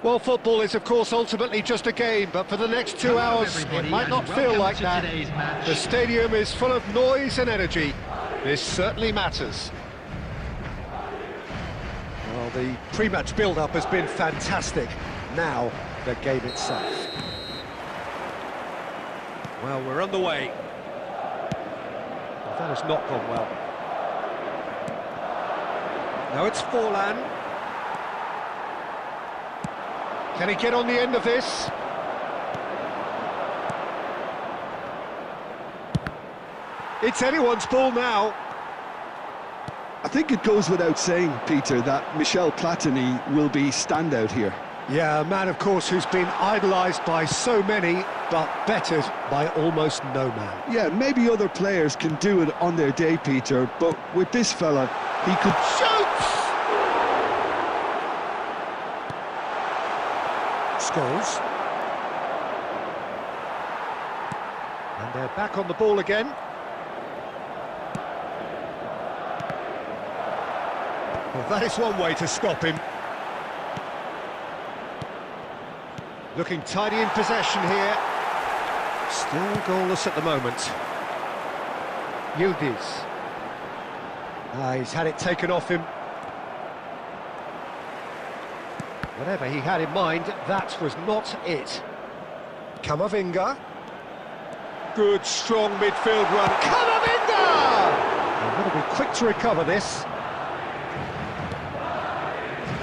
Well, football is, of course, ultimately just a game, but for the next 2 hours, it might not feel like that. The stadium is full of noise and energy. This certainly matters. Well, the pre-match build-up has been fantastic. Now, the game itself. Well, we're underway. Well, that has not gone well. Now it's Forlan. Can he get on the end of this? It's anyone's ball now. I think it goes without saying, Peter, that Michel Platini will be standout here. Yeah, a man, of course, who's been idolised by so many, but bettered by almost no man. Yeah, maybe other players can do it on their day, Peter, but with this fella, he could... Shoots! Scores. And they're back on the ball again. Well, that is one way to stop him. Looking tidy in possession here. Still goalless at the moment. Yildiz. He's had it taken off him. Whatever he had in mind, that was not it. Camavinga. Good, strong midfield run. Camavinga! I'm going to be quick to recover this.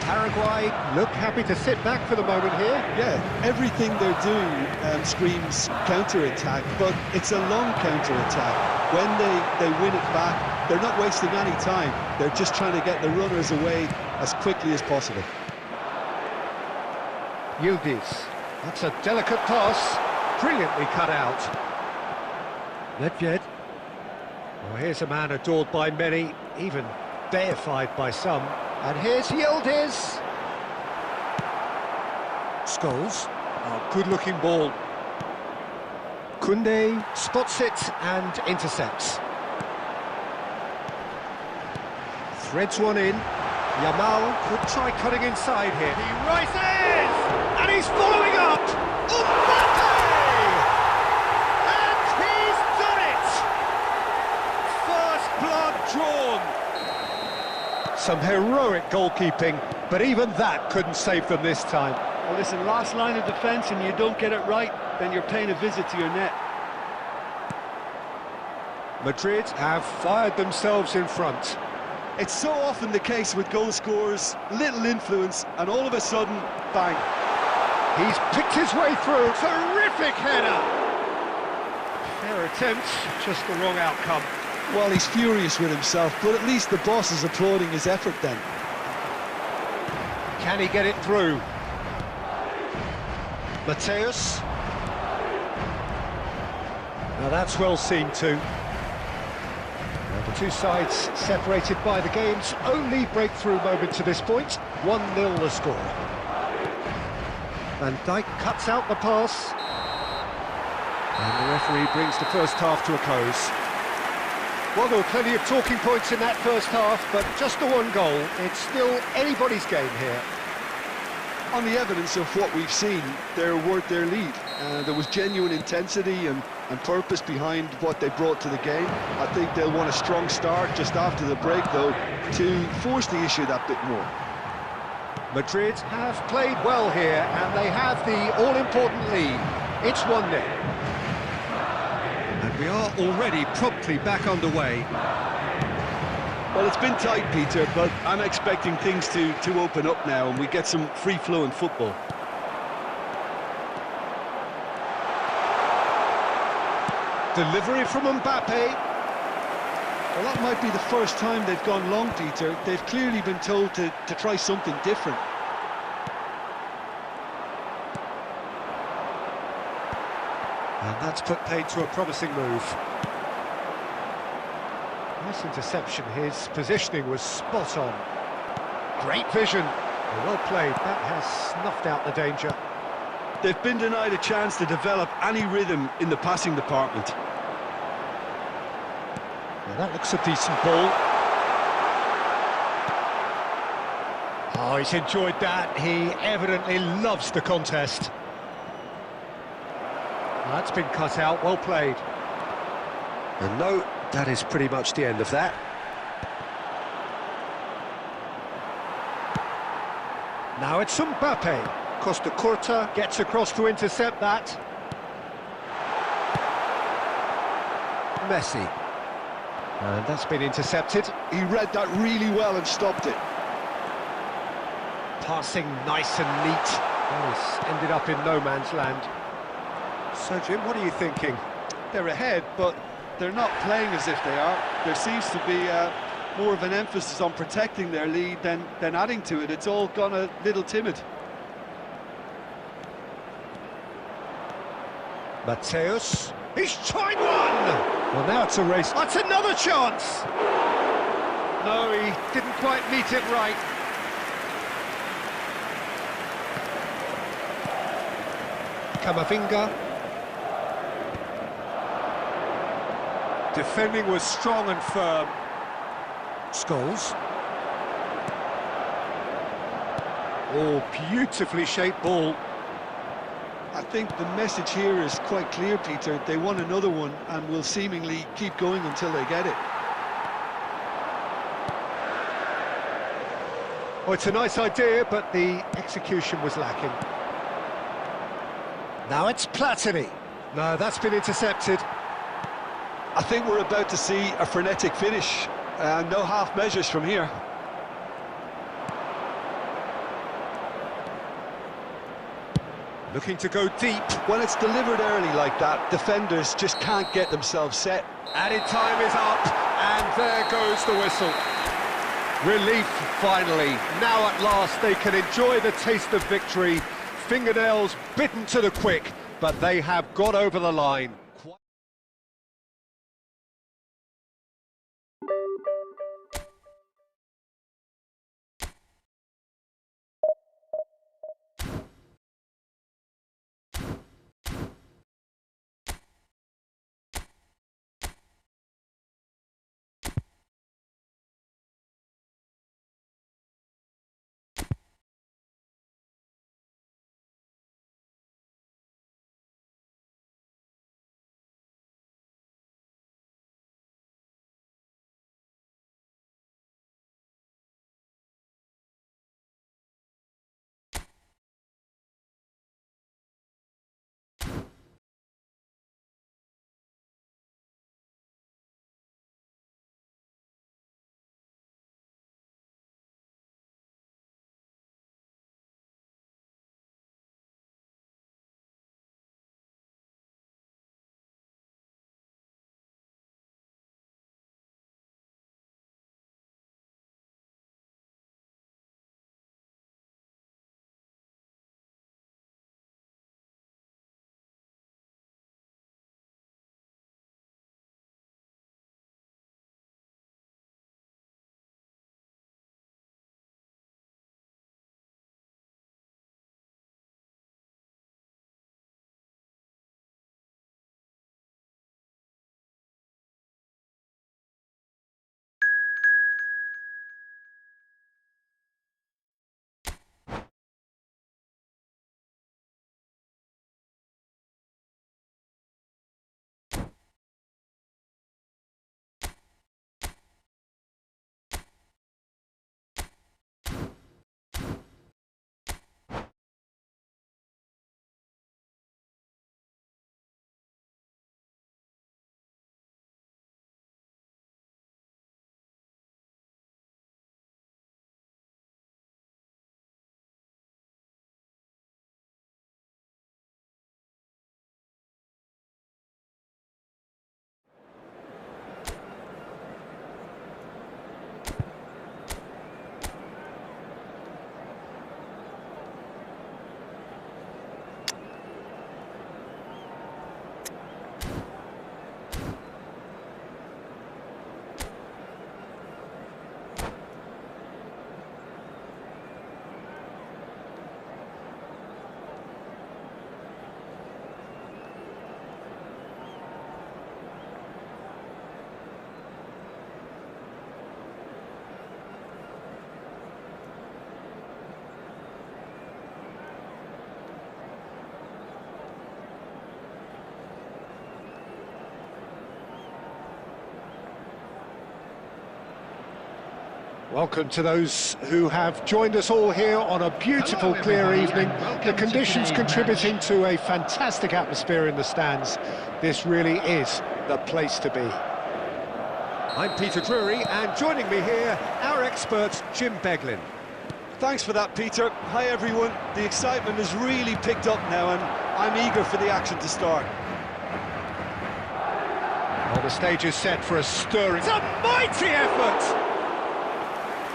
Paraguay look happy to sit back for the moment here. Yeah, everything they're doing screams counter-attack, but it's a long counter-attack. When they win it back, they're not wasting any time. They're just trying to get the runners away as quickly as possible. Yildiz. That's a delicate pass. Brilliantly cut out. Nedved. Well, here's a man adored by many, even deified by some. And here's Yildiz. Scholes. Oh, good-looking ball. Koundé spots it and intercepts. Threads one in. Yamal could try cutting inside here. He rises! And he's following up! Mbappe! And he's done it! First blood drawn. Some heroic goalkeeping, but even that couldn't save them this time. Well, listen, last line of defence and you don't get it right, then you're paying a visit to your net. Madrid have fired themselves in front. It's so often the case with goal scorers, little influence, and all of a sudden, bang. He's picked his way through. Terrific header. Fair attempt, just the wrong outcome. Well, he's furious with himself, but at least the boss is applauding his effort then. Can he get it through? Mateus. Now that's well seen too. The two sides separated by the game's only breakthrough moment to this point. 1-0 the score. Van Dijk cuts out the pass. And the referee brings the first half to a close. Well, there were plenty of talking points in that first half, but just the one goal. It's still anybody's game here. On the evidence of what we've seen, they're worth their lead. There was genuine intensity and purpose behind what they brought to the game. I think they'll want a strong start just after the break, though, to force the issue that bit more. Madrid have played well here, and they have the all-important lead. It's 1-0. And we are already promptly back underway. Well, it's been tight, Peter, but I'm expecting things to open up now and we get some free-flowing football. Delivery from Mbappe. Well, that might be the first time they've gone long, Peter. They've clearly been told to try something different. And that's put paid to a promising move. Nice interception. His positioning was spot on. Great vision. Well played. That has snuffed out the danger. They've been denied a chance to develop any rhythm in the passing department. Well, that looks a decent ball. Oh, he's enjoyed that. He evidently loves the contest. That's been cut out, well played. And no, that is pretty much the end of that. Now it's Mbappe. Costa Curta gets across to intercept that. Messi. And that's been intercepted. He read that really well and stopped it. Passing nice and neat. Oh, it's ended up in no man's land. So, Jim, what are you thinking? They're ahead, but they're not playing as if they are. There seems to be more of an emphasis on protecting their lead than adding to it. It's all gone a little timid. Mateus, he's tried one! Well, now it's a race. That's another chance! No, he didn't quite meet it right. Camavinga. Defending was strong and firm. Scholes. Oh, beautifully shaped ball. I think the message here is quite clear, Peter. They want another one and will seemingly keep going until they get it. Oh, it's a nice idea, but the execution was lacking. Now it's Platini. No, that's been intercepted. I think we're about to see a frenetic finish. No half measures from here. Looking to go deep. When it's delivered early like that, defenders just can't get themselves set. Added time is up, and there goes the whistle. Relief, finally. Now at last they can enjoy the taste of victory. Fingernails bitten to the quick, but they have got over the line. Welcome to those who have joined us all here on a beautiful, clear evening. The conditions contributing to a fantastic atmosphere in the stands. This really is the place to be. I'm Peter Drury, and joining me here, our expert, Jim Beglin. Thanks for that, Peter. Hi, everyone. The excitement has really picked up now, and I'm eager for the action to start. Well, the stage is set for a stirring... It's a mighty effort!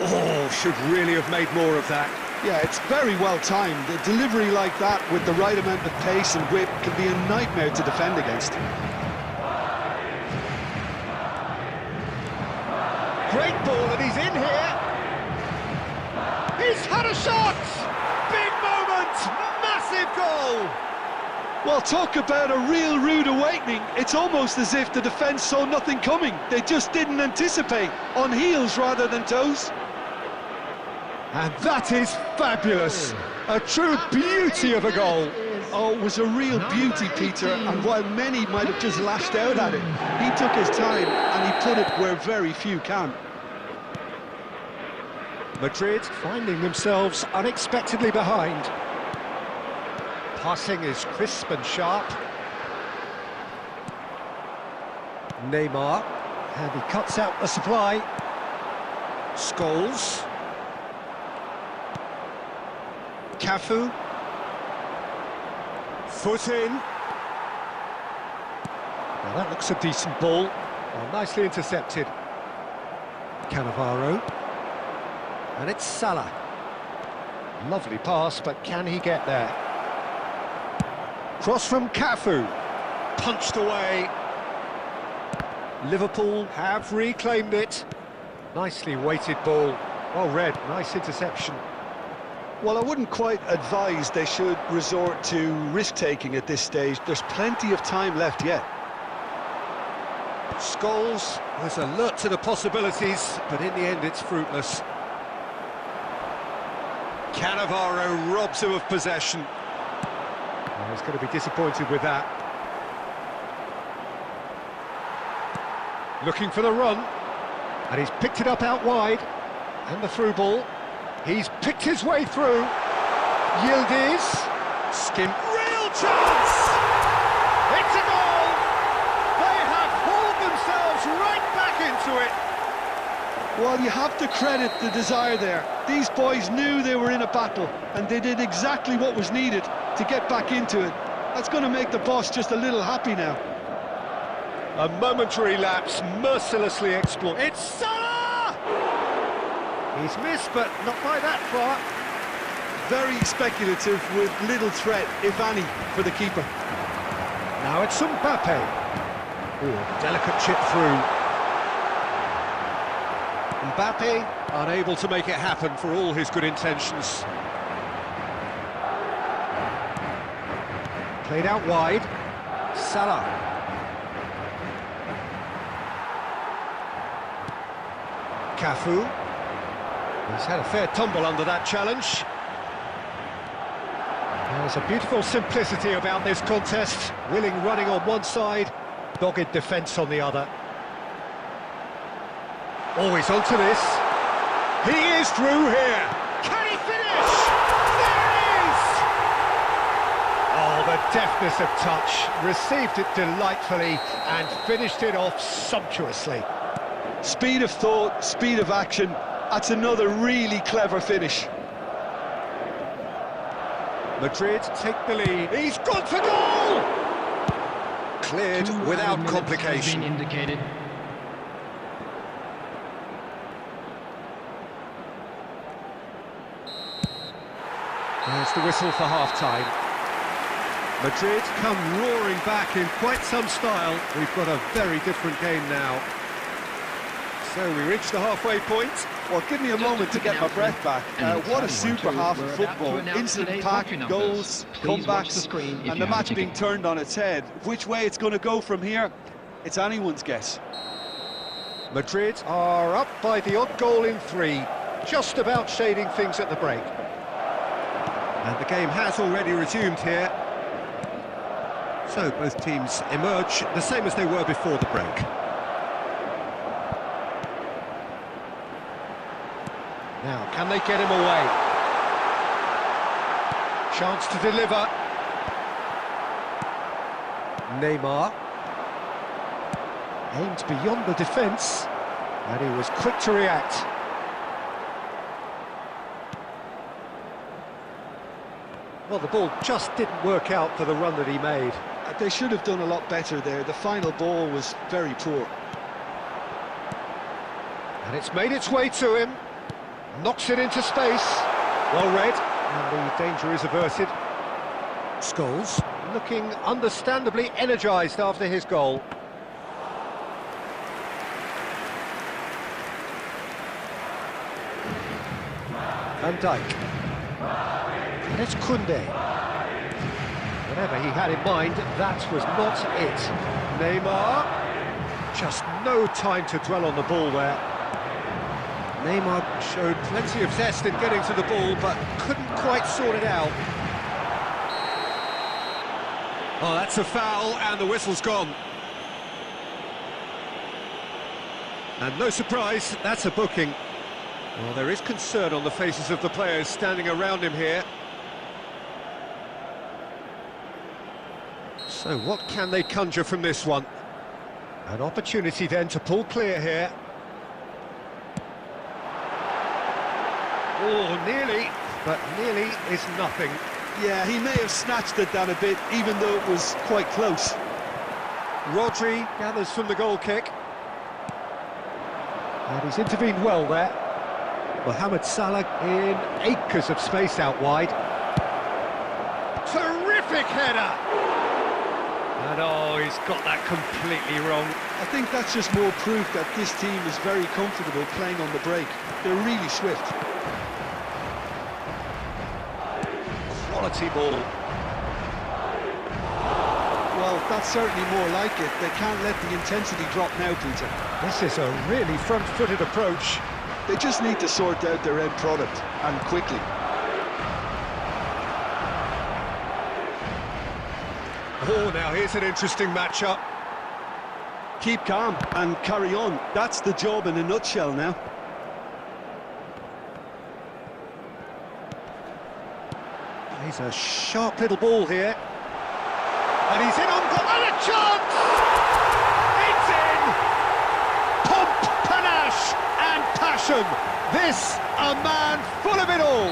Oh, should really have made more of that. Yeah, it's very well timed. A delivery like that with the right amount of pace and whip can be a nightmare to defend against. Great ball, and he's in here. He's had a shot! Big moment! Massive goal! Well, talk about a real rude awakening. It's almost as if the defence saw nothing coming. They just didn't anticipate, on heels rather than toes. And that is fabulous! A true beauty of a goal. Oh, it was a real beauty, Peter, and while many might have just lashed out at it, he took his time and he put it where very few can. Madrid finding themselves unexpectedly behind. Passing is crisp and sharp. Neymar, and he cuts out the supply. Scholes. Cafu. Foot in. Now that looks a decent ball. Well, nicely intercepted. Cannavaro. And it's Salah. Lovely pass, but can he get there? Cross from Cafu. Punched away. Liverpool have reclaimed it. Nicely weighted ball. Well read, nice interception. Well, I wouldn't quite advise they should resort to risk-taking at this stage. There's plenty of time left yet. Scholes was alert to the possibilities, but in the end it's fruitless. Cannavaro robs him of possession. Well, he's going to be disappointed with that. Looking for the run, and he's picked it up out wide, and the through ball. He's picked his way through. Yildiz. Skim. Real chance! It's a goal! They have hauled themselves right back into it. Well, you have to credit the desire there. These boys knew they were in a battle, and they did exactly what was needed to get back into it. That's going to make the boss just a little happy now. A momentary lapse, mercilessly exploited. It's Salah! He's missed, but not by that far. Very speculative with little threat, if any, for the keeper. Now it's Mbappe. Ooh, delicate chip through. Mbappe unable to make it happen for all his good intentions. Played out wide. Salah. Cafu. He's had a fair tumble under that challenge. There's a beautiful simplicity about this contest. Willing running on one side, dogged defence on the other. Always onto this. He is through here. Can he finish? There it is! Oh, the deftness of touch. Received it delightfully and finished it off sumptuously. Speed of thought, speed of action. That's another really clever finish. Madrid take the lead. He's gone for goal! Cleared without complication. Indicated. There's the whistle for half-time. Madrid come roaring back in quite some style. We've got a very different game now. So we reach the halfway point. Well, give me a moment to get my breath back. What a super half of football. Instant pack, goals, comebacks, and the match being turned on its head. Which way it's going to go from here, it's anyone's guess. Madrid are up by the odd goal in 3, just about shading things at the break. And the game has already resumed here. So both teams emerge the same as they were before the break. Now, can they get him away? Chance to deliver. Neymar. Aimed beyond the defence, and he was quick to react. Well, the ball just didn't work out for the run that he made. They should have done a lot better there. The final ball was very poor. And it's made its way to him. Knocks it into space. Well read, and the danger is averted. Scholes looking understandably energised after his goal. Van Dijk. And it's Koundé. Whatever he had in mind, that was not it. Neymar. Just no time to dwell on the ball there. Neymar showed plenty of zest in getting to the ball, but couldn't quite sort it out. Oh, that's a foul, and the whistle's gone. And no surprise, that's a booking. Well, there is concern on the faces of the players standing around him here. So what can they conjure from this one? An opportunity then to pull clear here. Oh, nearly, but nearly is nothing. Yeah, he may have snatched it down a bit, even though it was quite close. Rodri gathers from the goal kick. And he's intervened well there. Mohamed Salah in acres of space out wide. Terrific header! And oh, he's got that completely wrong. I think that's just more proof that this team is very comfortable playing on the break. They're really swift. Quality ball. Well, that's certainly more like it. They can't let the intensity drop now, Peter. This is a really front-footed approach. They just need to sort out their end product, and quickly. Oh, now here's an interesting matchup. Keep calm and carry on. That's the job in a nutshell now. He's a sharp little ball here. And he's in on goal, and a chance! It's in! Pomp, panache and passion. This, a man full of it all.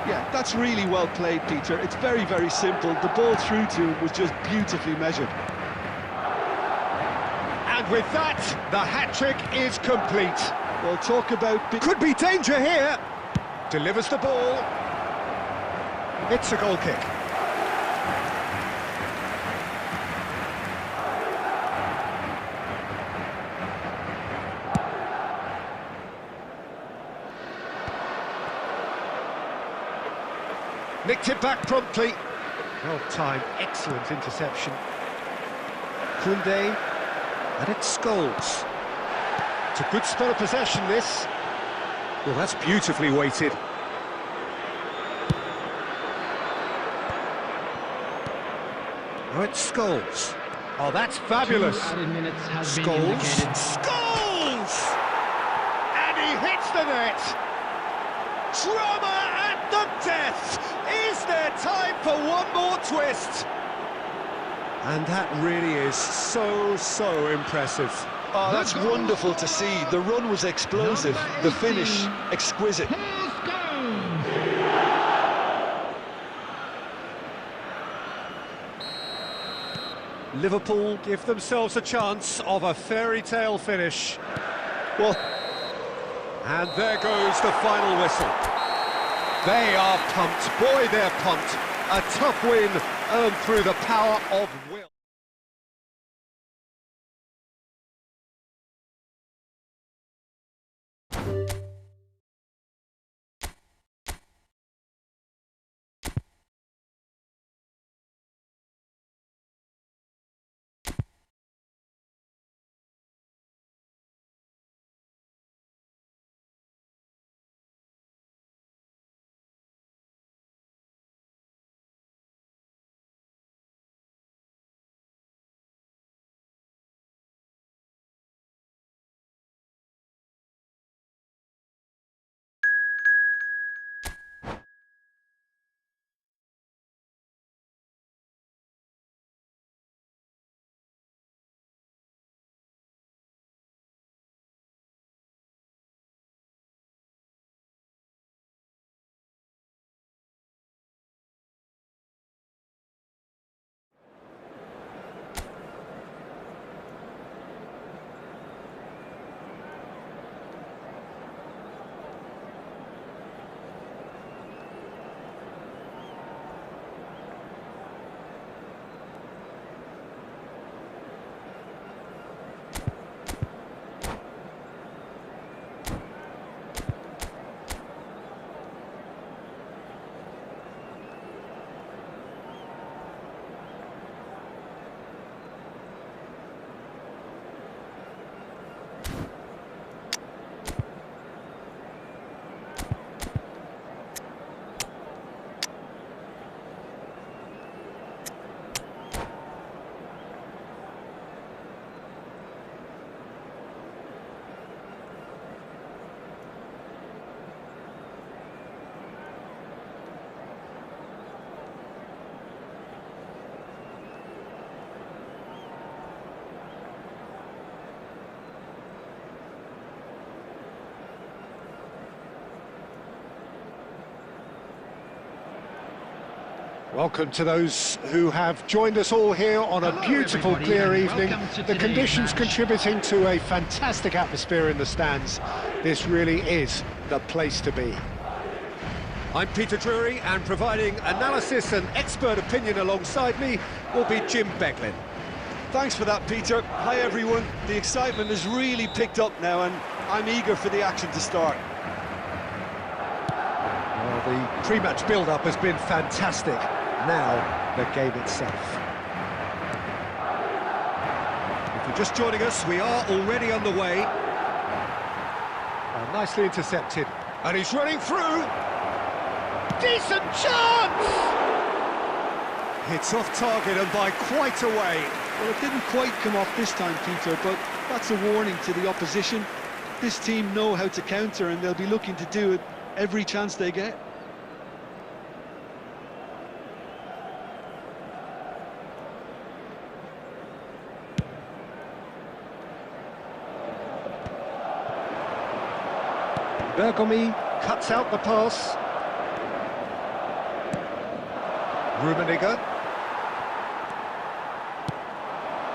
Yeah, that's really well played, Peter. It's very, very simple. The ball through to him was just beautifully measured. And with that, the hat-trick is complete. Well, talk about... Could be danger here. Delivers the ball. It's a goal kick. Nicked it back promptly. Well timed, excellent interception. Koundé, and it's Scholes. It's a good spell of possession, this. Well, that's beautifully weighted. Oh, it's Scholes. Oh, that's fabulous. Scholes. Scholes! And he hits the net. Drama at the death. Is there time for one more twist? And that really is so impressive. Oh, that's wonderful to see. The run was explosive, the finish exquisite. Liverpool give themselves a chance of a fairy tale finish. Well, and there goes the final whistle. They are pumped. Boy, they're pumped. A tough win earned through the power of will. Welcome to those who have joined us all here on a beautiful, clear evening. The conditions contributing to a fantastic atmosphere in the stands. This really is the place to be. I'm Peter Drury, and providing analysis and expert opinion alongside me will be Jim Beglin. Thanks for that, Peter. Hi, everyone. The excitement has really picked up now, and I'm eager for the action to start. Well, the pre-match build-up has been fantastic. Now, the game itself. If you're just joining us, we are already underway. Nicely intercepted. And he's running through. Decent chance! It's off target and by quite a way. Well, it didn't quite come off this time, Peter, but that's a warning to the opposition. This team know how to counter, and they'll be looking to do it every chance they get. Bergomi cuts out the pass. Rummenigge.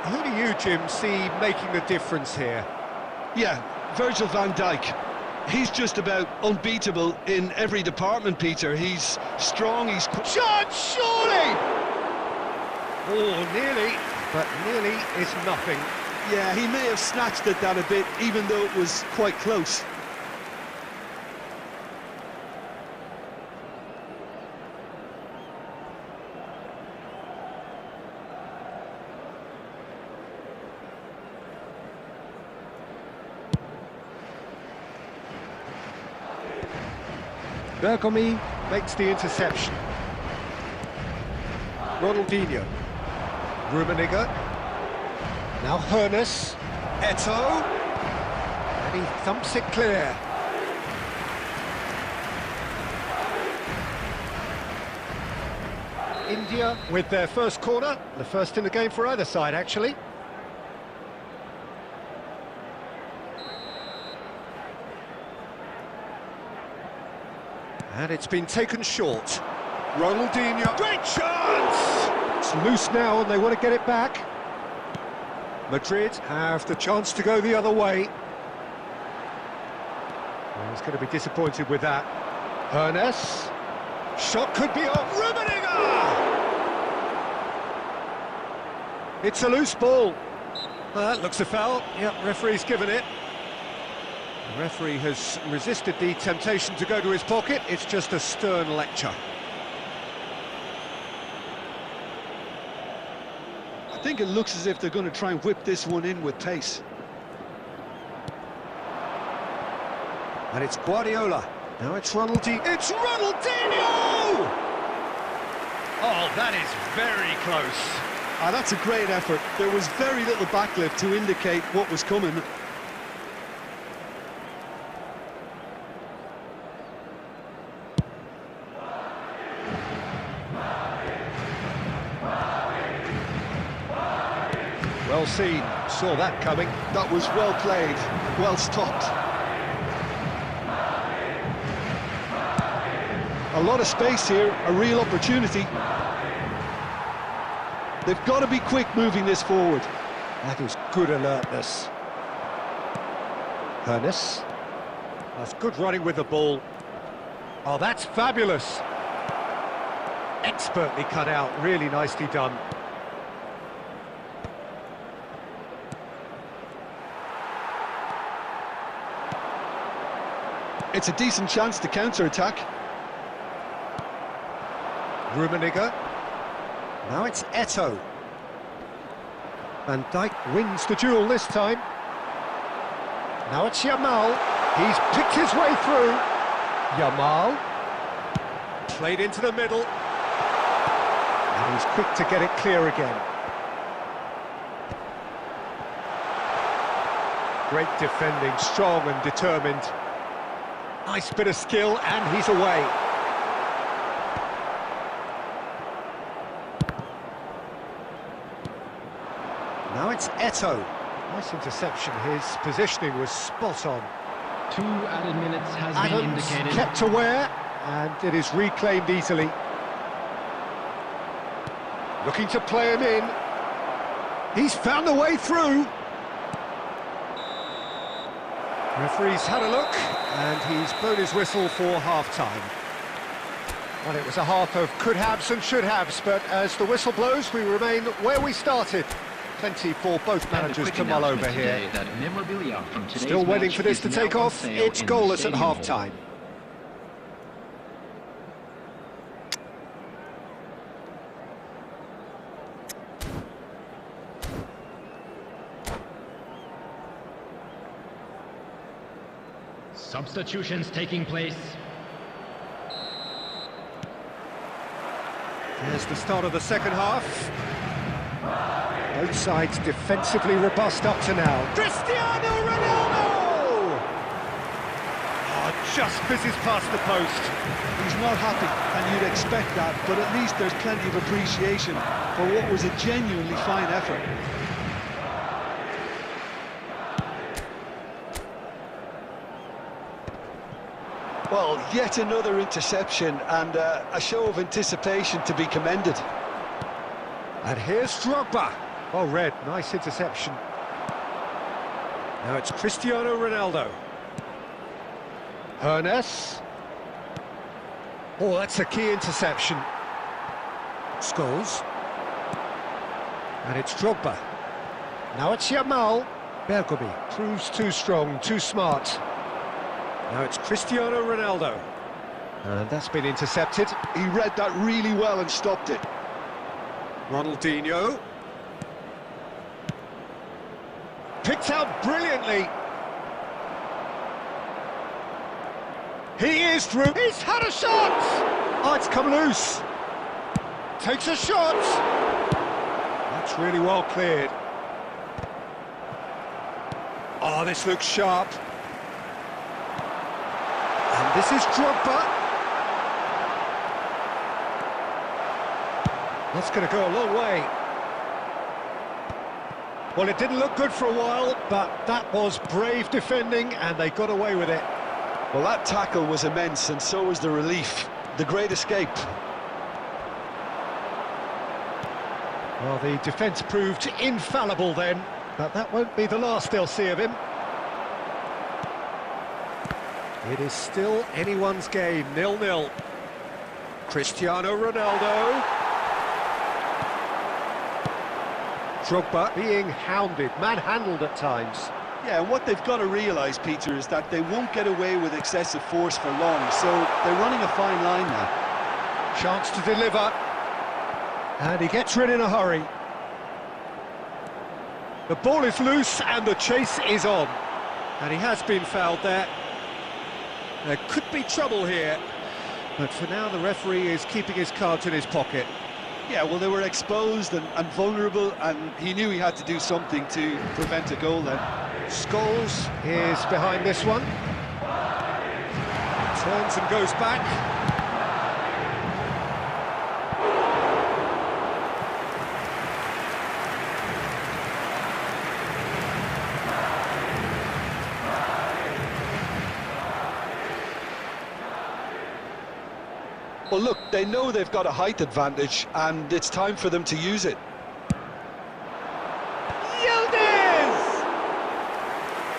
Who do you, Jim, see making the difference here? Yeah, Virgil van Dijk. He's just about unbeatable in every department, Peter. He's strong, he's... Chance, surely! Oh, nearly, but nearly is nothing. Yeah, he may have snatched at that a bit, even though it was quite close. Bergomi makes the interception. Ronaldinho. Rummenigge. Now Hoeneß. Eto'o. And he thumps it clear. India with their first corner. The first in the game for either side, actually. And it's been taken short. Ronaldinho, great chance! It's loose now and they want to get it back. Madrid have the chance to go the other way. Well, he's going to be disappointed with that. Hoeneß. Shot could be on. Rummenigge! It's a loose ball. That looks a foul. Yep, referee's given it. The referee has resisted the temptation to go to his pocket. It's just a stern lecture. I think it looks as if they're going to try and whip this one in with pace. And it's Guardiola. Now it's Ronaldinho. It's Ronaldinho! Oh, that is very close. Ah, that's a great effort. There was very little backlift to indicate what was coming. Well seen, saw that coming. That was well played, well stopped. A lot of space here, a real opportunity. They've got to be quick moving this forward. That is good alertness. Hoeneß. That's good running with the ball. Oh, that's fabulous. Expertly cut out, really nicely done. It's a decent chance to counter-attack. Rummenigge. Now it's Eto'o. Van Dijk wins the duel this time. Now it's Yamal. He's picked his way through. Yamal. Played into the middle. And he's quick to get it clear again. Great defending, strong and determined. Nice bit of skill, and he's away. Now it's Eto'o. Nice interception. His positioning was spot on. 2 added minutes has been Adams indicated. kept aware, and it is reclaimed easily. Looking to play him in. He's found the way through. Referee's had a look, and he's blown his whistle for half-time. Well, it was a half of could-haves and should-haves, but as the whistle blows, we remain where we started. Plenty for both managers to mull over here. Still waiting for this to take off. It's goalless at half-time. Substitutions taking place. Here's the start of the second half. Both sides defensively robust up to now. Cristiano Ronaldo! Oh, just fizzes past the post. He's not happy, and you'd expect that, but at least there's plenty of appreciation for what was a genuinely fine effort. Well, yet another interception, and a show of anticipation to be commended. And here's Drogba. Oh, red, nice interception. Now it's Cristiano Ronaldo. Ernest. Oh, that's a key interception. Scholes. And it's Drogba. Now it's Yamal. Bergomi proves too strong, too smart. Now it's Cristiano Ronaldo. And that's been intercepted. He read that really well and stopped it. Ronaldinho. Picked out brilliantly. He is through. He's had a shot! Oh, it's come loose. Takes a shot. That's really well cleared. Oh, this looks sharp. And this is Drogba. That's going to go a long way. Well, it didn't look good for a while, but that was brave defending, and they got away with it. Well, that tackle was immense, and so was the relief. The great escape. Well, the defence proved infallible then, but that won't be the last they'll see of him. It is still anyone's game, 0-0. Cristiano Ronaldo. Drogba being hounded, manhandled at times. Yeah, and what they've got to realise, Peter, is that they won't get away with excessive force for long, so they're running a fine line now. Chance to deliver. And he gets rid in a hurry. The ball is loose and the chase is on. And he has been fouled there. There could be trouble here. But for now, the referee is keeping his cards in his pocket. Yeah, well, they were exposed and vulnerable, and he knew he had to do something to prevent a goal then. Scholes is behind this one. Turns and goes back. Well, look, they know they've got a height advantage, and it's time for them to use it.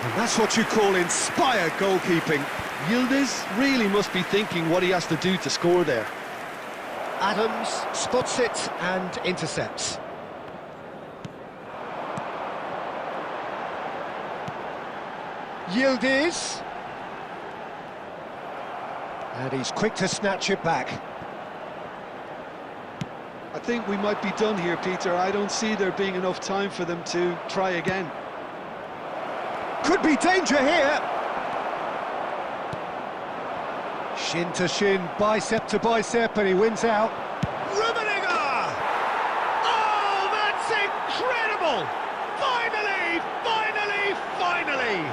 And that's what you call inspired goalkeeping. Yildiz really must be thinking what he has to do to score there. Adams spots it and intercepts. Yildiz. And he's quick to snatch it back. I think we might be done here, Peter. I don't see there being enough time for them to try again. Could be danger here. Shin to shin, bicep to bicep, and he wins out. Rummenigge! Oh, that's incredible! Finally, finally, finally!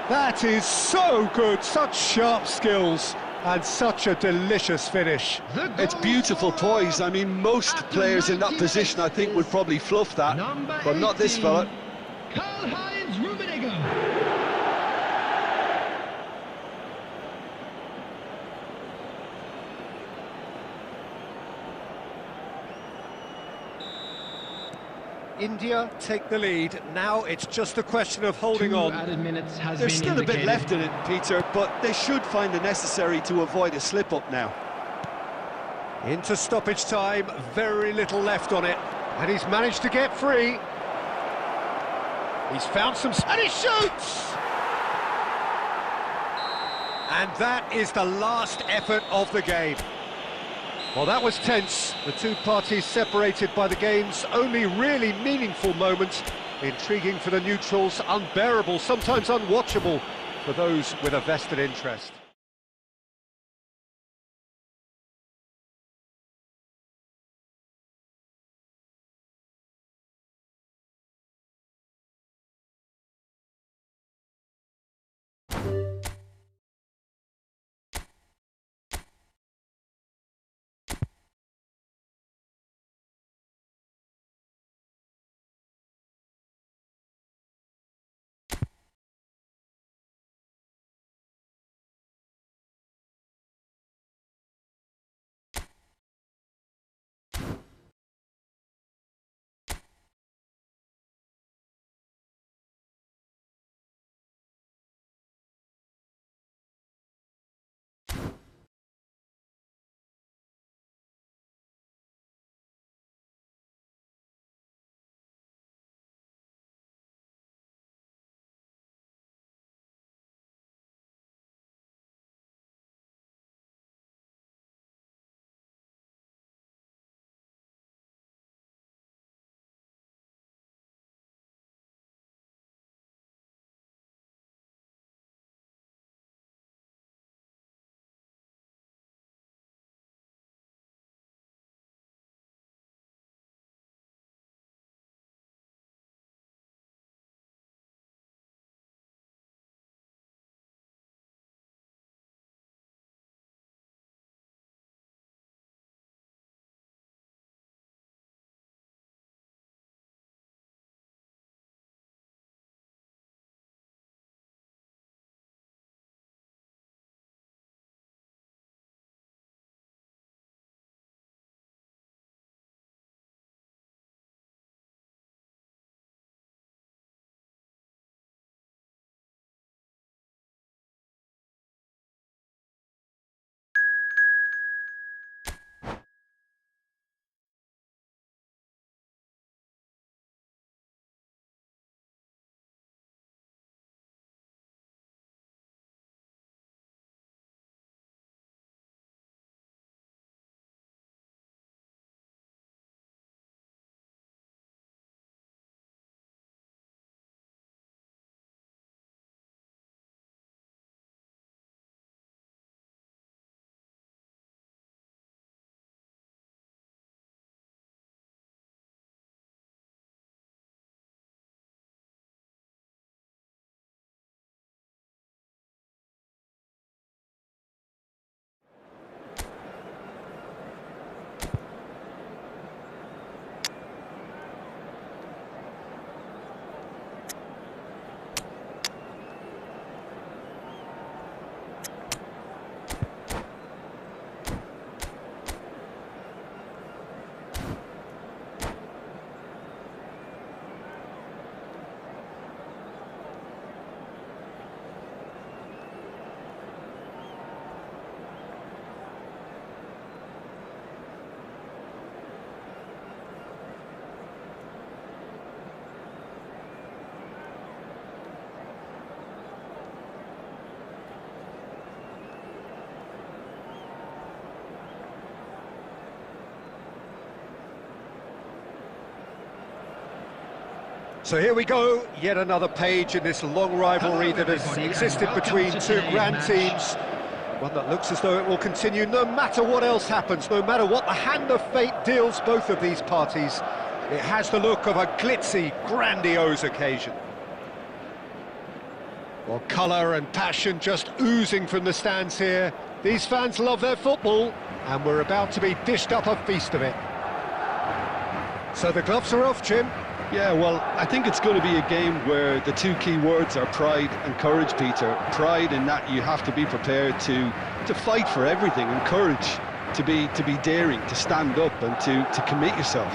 That is so good, such sharp skills, and such a delicious finish. It's beautiful poise. I mean, most players in that position, I think, would probably fluff that, but not this fella. India take the lead. Now it's just a question of holding 2 on. added minutes has There's been still a bit indicated. left in it, Peter, but they should find the necessary to avoid a slip-up now. Into stoppage time, very little left on it. And he's managed to get free. He's found some... and he shoots! And that is the last effort of the game. Well, that was tense. The two parties separated by the game's only really meaningful moments. Intriguing for the neutrals, unbearable, sometimes unwatchable for those with a vested interest. So here we go, yet another page in this long rivalry that has existed between two grand teams. One that looks as though it will continue no matter what else happens, no matter what the hand of fate deals both of these parties. It has the look of a glitzy, grandiose occasion. Well, colour and passion just oozing from the stands here. These fans love their football, and we're about to be dished up a feast of it. So the gloves are off, Jim. Yeah, well, I think it's going to be a game where the two key words are pride and courage, Peter. Pride in that you have to be prepared to fight for everything, and courage to be daring, to stand up and to commit yourself.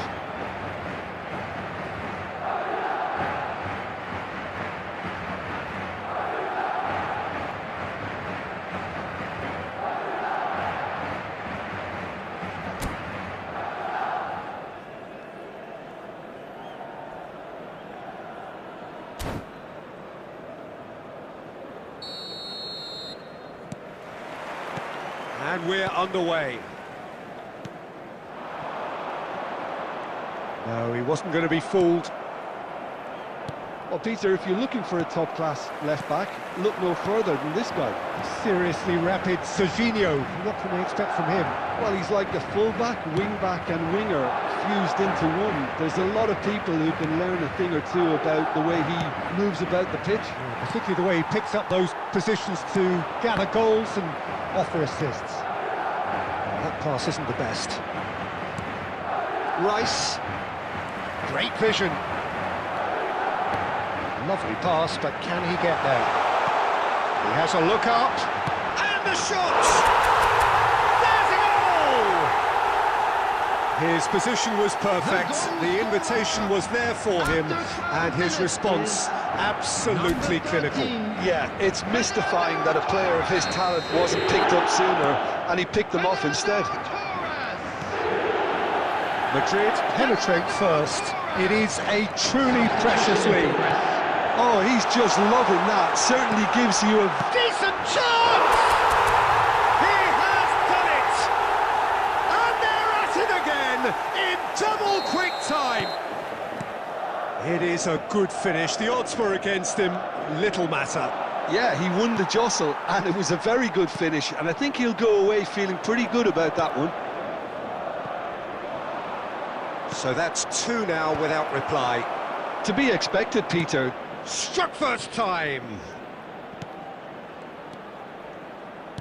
And we're underway. No, he wasn't going to be fooled. Well, Peter, if you're looking for a top-class left-back, look no further than this guy. Seriously rapid Serginho. What can we expect from him? Well, he's like a full-back, wing-back and winger fused into one. There's a lot of people who can learn a thing or two about the way he moves about the pitch. Yeah, particularly the way he picks up those positions to gather goals and offer assists. That pass isn't the best. Rice. Great vision. Lovely pass, but can he get there? He has a look up, and the shot! There's a goal! His position was perfect, the invitation was there for him, and his response absolutely clinical. Yeah, it's mystifying that a player of his talent wasn't picked up sooner, and he picked them off instead. Madrid penetrate first. It is a truly precious lead. Oh, he's just loving that. Certainly gives you a decent chance! He has done it! And they're at it again in double quick time. It is a good finish. The odds were against him. Little matter. Yeah, he won the jostle, and it was a very good finish, and I think he'll go away feeling pretty good about that one. So that's two now without reply. To be expected, Peter. Struck first time.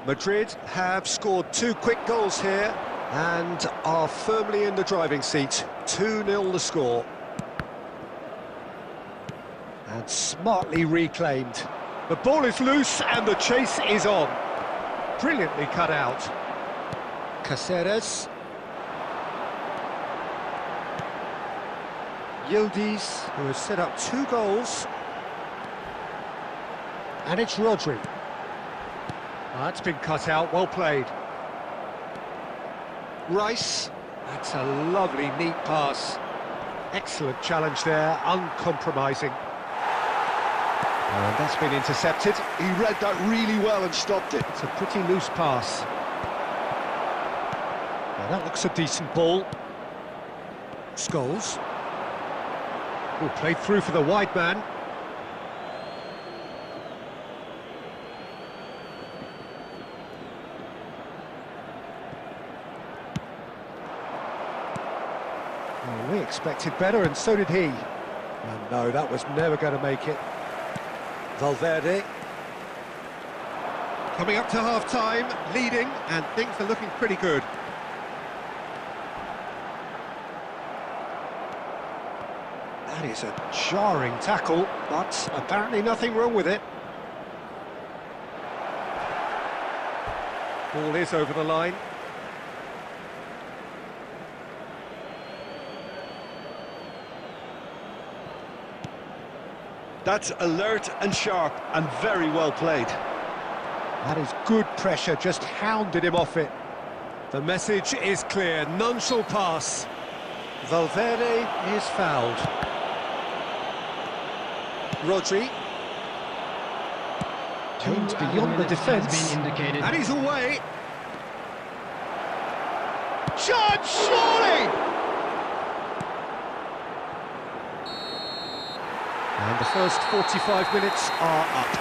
Madrid have scored two quick goals here and are firmly in the driving seat. 2-0 the score. And smartly reclaimed. The ball is loose and the chase is on. Brilliantly cut out. Caceres. Yildiz, who has set up two goals. And it's Rodri. That's been cut out, well played. Rice, that's a lovely, neat pass. Excellent challenge there, uncompromising. And that's been intercepted. He read that really well and stopped it. It's a pretty loose pass. Now that looks a decent ball. Scholes. Oh, played through for the wide man. Well, we expected better, and so did he. And no, that was never going to make it. Valverde. Coming up to half-time, leading, and things are looking pretty good. That is a jarring tackle, but apparently nothing wrong with it. Ball is over the line. That's alert and sharp and very well played. That is good pressure, just hounded him off it. The message is clear, none shall pass. Valverde is fouled. Rodri. Aims beyond the defence. And he's away. Chance, surely! And the first 45 minutes are up.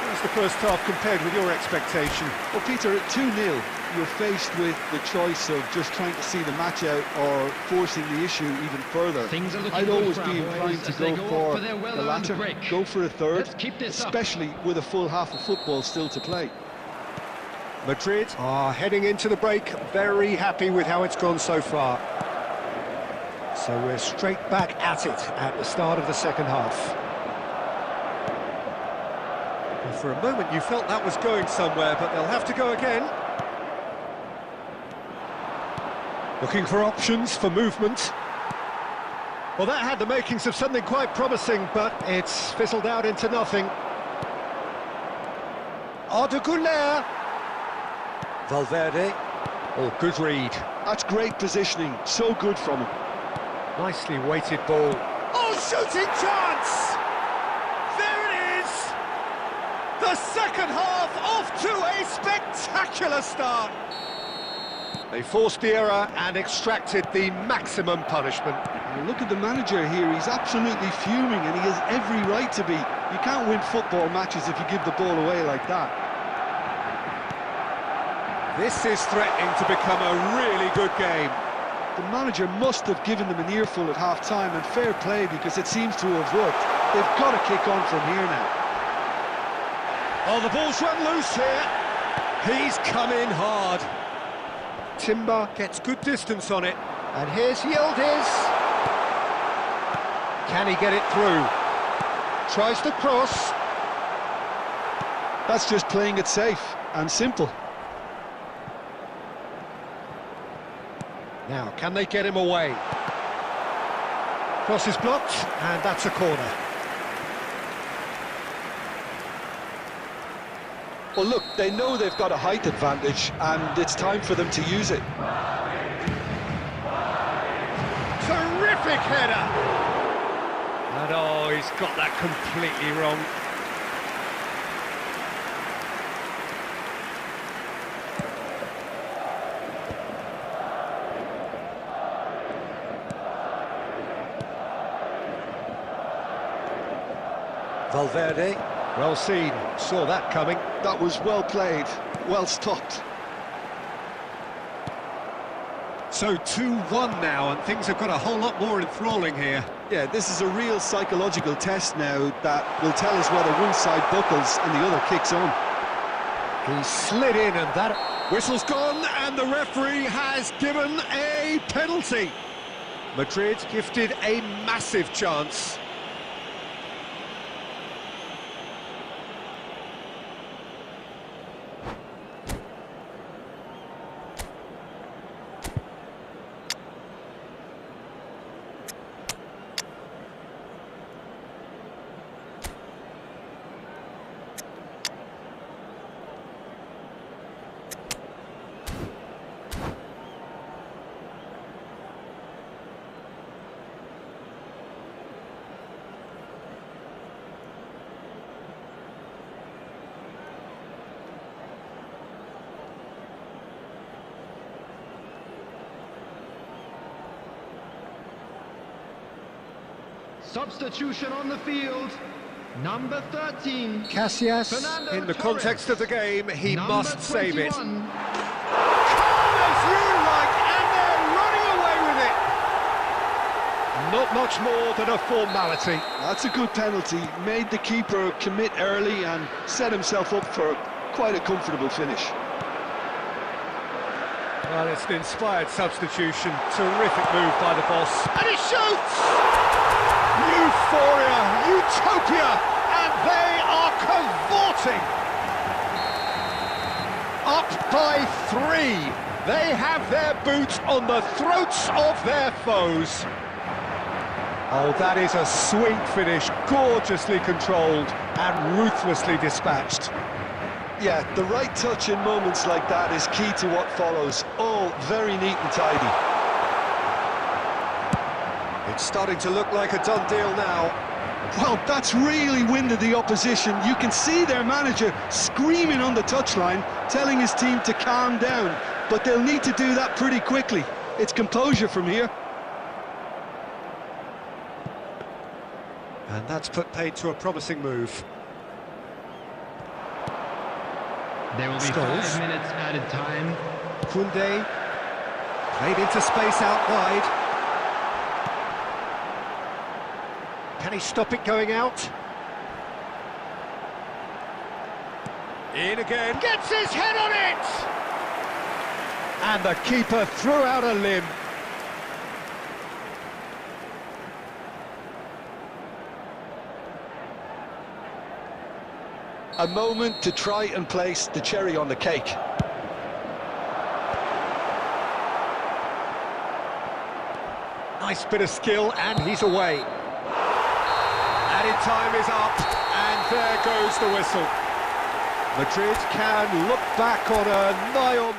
How's the first half compared with your expectation? Well, Peter, at 2-0, you're faced with the choice of just trying to see the match out or forcing the issue even further. I'd always be inclined to go for the latter, go for a third, especially with a full half of football still to play. Madrid are heading into the break, very happy with how it's gone so far. So we're straight back at it at the start of the second half. And for a moment you felt that was going somewhere, but they'll have to go again. Looking for options for movement. Well, that had the makings of something quite promising, but it's fizzled out into nothing. Goalless. Valverde. Oh, good read. That's great positioning, so good from him. Nicely weighted ball. Oh, shooting chance! There it is! The second half off to a spectacular start. They forced the error and extracted the maximum punishment. And look at the manager here, he's absolutely fuming and he has every right to be. You can't win football matches if you give the ball away like that. This is threatening to become a really good game. The manager must have given them an earful at half-time, and fair play because it seems to have worked. They've got to kick on from here now. Oh, the ball's run loose here. He's come in hard. Timber gets good distance on it. And here's Yildiz. Can he get it through? Tries to cross. That's just playing it safe and simple. Now, can they get him away? Cross is blocked, and that's a corner. Well, look, they know they've got a height advantage, and it's time for them to use it. Terrific header! And oh, he's got that completely wrong. Valverde, well seen, saw that coming. That was well played, well stopped. So 2-1 now, and things have got a whole lot more enthralling here. Yeah, this is a real psychological test now that will tell us whether one side buckles and the other kicks on. He slid in and that... Whistle's gone, and the referee has given a penalty. Madrid gifted a massive chance. Substitution on the field. Number 13. Casillas, Fernando in the Torres. context of the game, he Number must save it. 21. Calm as you like, and they're running away with it. Not much more than a formality. That's a good penalty, made the keeper commit early and set himself up for quite a comfortable finish. Well, it's an inspired substitution. Terrific move by the boss. And he shoots! Euphoria, utopia, and they are cavorting. Up by 3. They have their boot on the throats of their foes. Oh, that is a sweet finish, gorgeously controlled and ruthlessly dispatched. Yeah, the right touch in moments like that is key to what follows. All very neat and tidy. It's starting to look like a done deal now. Well, that's really winded the opposition. You can see their manager screaming on the touchline, telling his team to calm down. But they'll need to do that pretty quickly. It's composure from here. And that's put paid to a promising move. There will be Scholes. 5 minutes added time. Koundé, played into space out wide. Can he stop it going out? In again, gets his head on it! And the keeper threw out a limb. A moment to try and place the cherry on the cake. Nice bit of skill, and he's away. Added time is up, and there goes the whistle. Madrid can look back on a nigh-on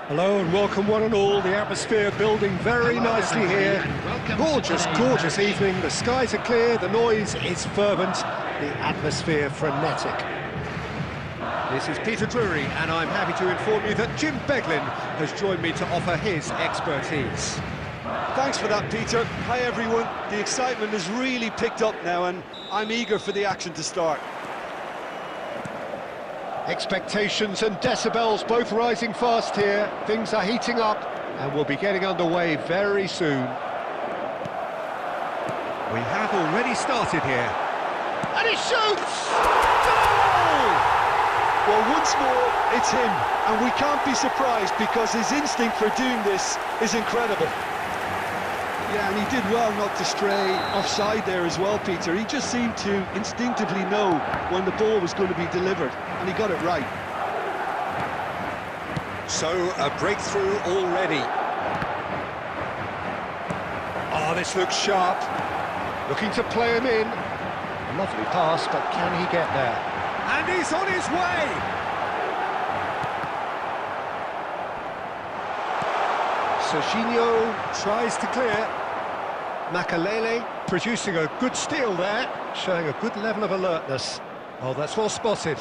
Hello and welcome one and all. The atmosphere building very nicely here. Gorgeous, gorgeous evening. The skies are clear, the noise is fervent, the atmosphere frenetic. This is Peter Drury and I'm happy to inform you that Jim Beglin has joined me to offer his expertise. Thanks for that, Peter. Hi, everyone. The excitement has really picked up now, and I'm eager for the action to start. Expectations and decibels both rising fast here. Things are heating up, and we'll be getting underway very soon. We have already started here. And he shoots! Goal! Well, once more, it's him, and we can't be surprised because his instinct for doing this is incredible. Yeah, and he did well not to stray offside there as well, Peter. He just seemed to instinctively know when the ball was going to be delivered, and he got it right. So, a breakthrough already. Oh, this looks sharp. Looking to play him in. Lovely pass, but can he get there? And he's on his way! Serginho tries to clear. Makalele producing a good steal there, showing a good level of alertness. Oh, that's well spotted.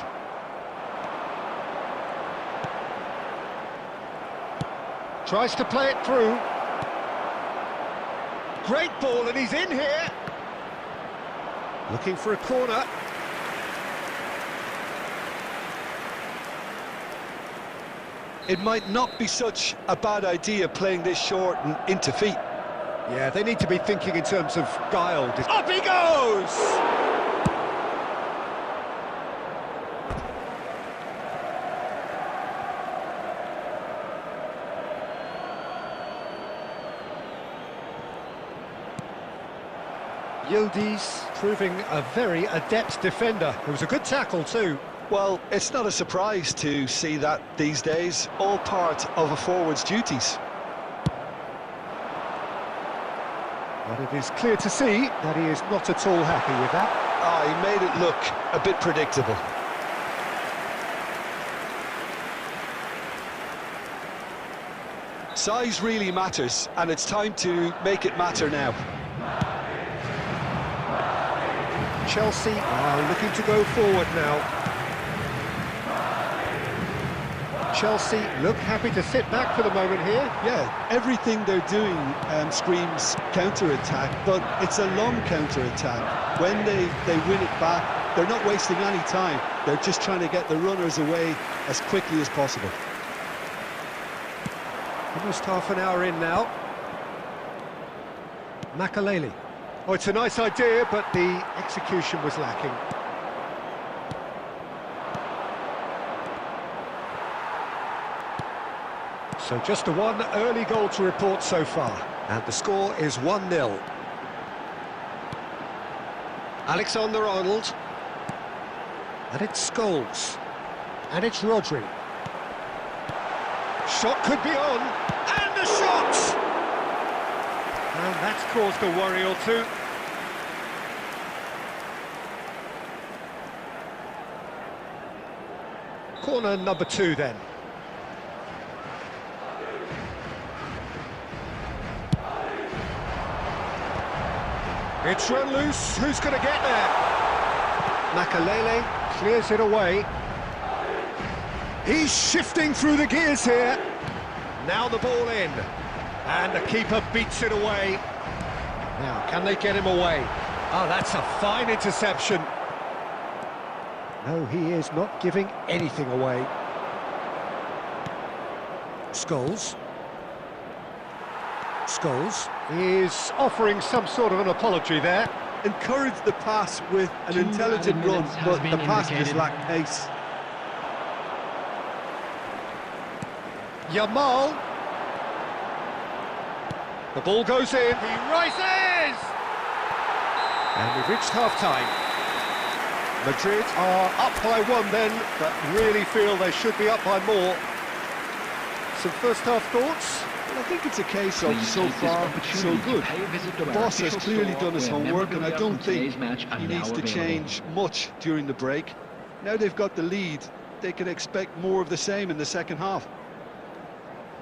Tries to play it through. Great ball, and he's in here. Looking for a corner. It might not be such a bad idea playing this short and into feet. Yeah, they need to be thinking in terms of guile. Up he goes! Yildiz proving a very adept defender. It was a good tackle too. Well, it's not a surprise to see that these days, all part of a forward's duties. But it is clear to see that he is not at all happy with that. He made it look a bit predictable. Size really matters, and it's time to make it matter now. Chelsea are looking to go forward now. Chelsea look happy to sit back for the moment here. Yeah, everything they're doing screams counter-attack, but it's a long counter-attack. When they win it back, they're not wasting any time. They're just trying to get the runners away as quickly as possible. Almost half an hour in now. Makalele. Oh, it's a nice idea, but the execution was lacking. So just a one early goal to report so far. And the score is 1-0. Alexander-Arnold. And it's Scholes. And it's Rodri. Shot could be on. And the shot! And that's caused a worry or two. Corner number 2 then. It's run loose, who's going to get there? Makalele clears it away. He's shifting through the gears here. Now the ball in. And the keeper beats it away. Now, can they get him away? Oh, that's a fine interception. No, he is not giving anything away. Scholes. Scholes is offering some sort of an apology there. Encouraged the pass with an intelligent run, but the pass just lacked pace. Yamal. The ball goes in. He rises! And we've reached half-time. Madrid are up by 1 then, but really feel they should be up by more. Some first-half thoughts? I think it's a case of so far, so good. The boss has clearly done his homework, and I don't think he needs to change much during the break. Now they've got the lead, they can expect more of the same in the second half.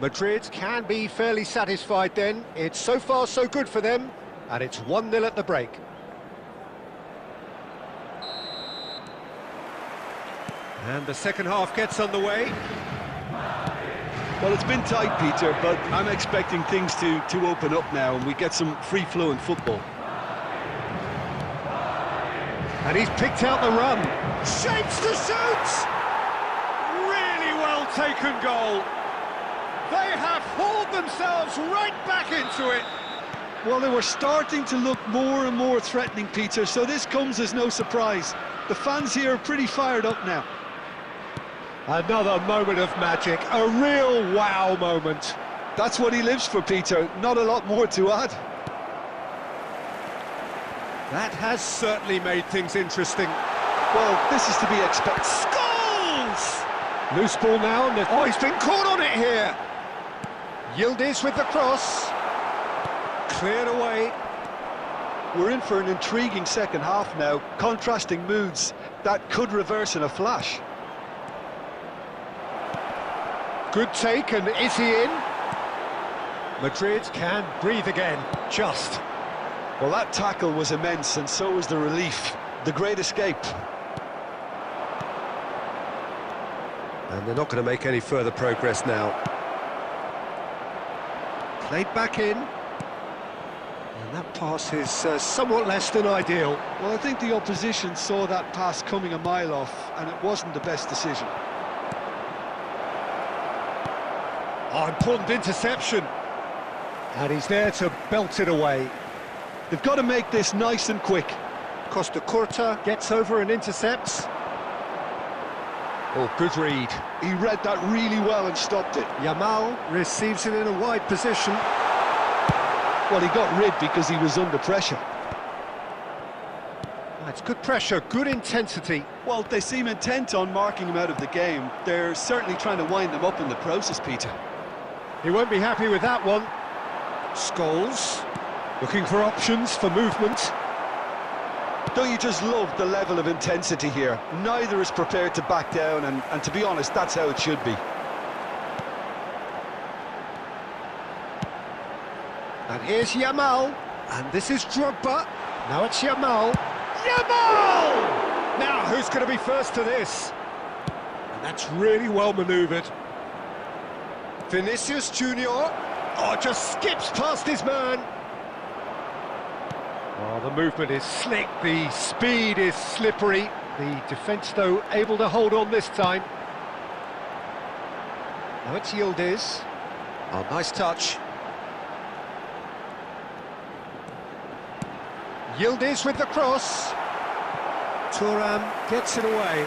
Madrid can be fairly satisfied then. It's so far so good for them, and it's 1-0 at the break. And the second half gets underway. Well, it's been tight, Peter, but I'm expecting things to open up now and we get some free-flowing football. And he's picked out the run. Shapes to shoot! Really well taken goal. They have hauled themselves right back into it. Well, they were starting to look more and more threatening, Peter, so this comes as no surprise. The fans here are pretty fired up now. Another moment of magic, a real wow moment. That's what he lives for, Peter. Not a lot more to add. That has certainly made things interesting. Well, this is to be expected. Scores! Loose ball now. Oh, he's been caught on it here. Yildiz with the cross. Cleared away. We're in for an intriguing second half now. Contrasting moods. That could reverse in a flash. Good take, and is he in? Madrid can breathe again, just. Well, that tackle was immense, and so was the relief. The great escape. And they're not going to make any further progress now. Played back in. And that pass is somewhat less than ideal. Well, I think the opposition saw that pass coming a mile off, and it wasn't the best decision. Oh, important interception. And he's there to belt it away. They've got to make this nice and quick. Costa Curta gets over and intercepts. Oh, good read. He read that really well and stopped it. Yamal receives it in a wide position. Well, he got rid because he was under pressure. It's good pressure, good intensity. Well, they seem intent on marking him out of the game. They're certainly trying to wind him up in the process, Peter. He won't be happy with that one. Scholes, looking for options for movement. Don't you just love the level of intensity here? Neither is prepared to back down, and to be honest, that's how it should be. And here's Yamal, and this is Drogba. Now it's Yamal. Yamal! Now, who's going to be first to this? And that's really well manoeuvred. Vinicius Junior. Oh, just skips past his man. Oh, the movement is slick, the speed is slippery. The defence, though, able to hold on this time. Now it's Yildiz. Oh, nice touch. Yildiz with the cross. Thuram gets it away.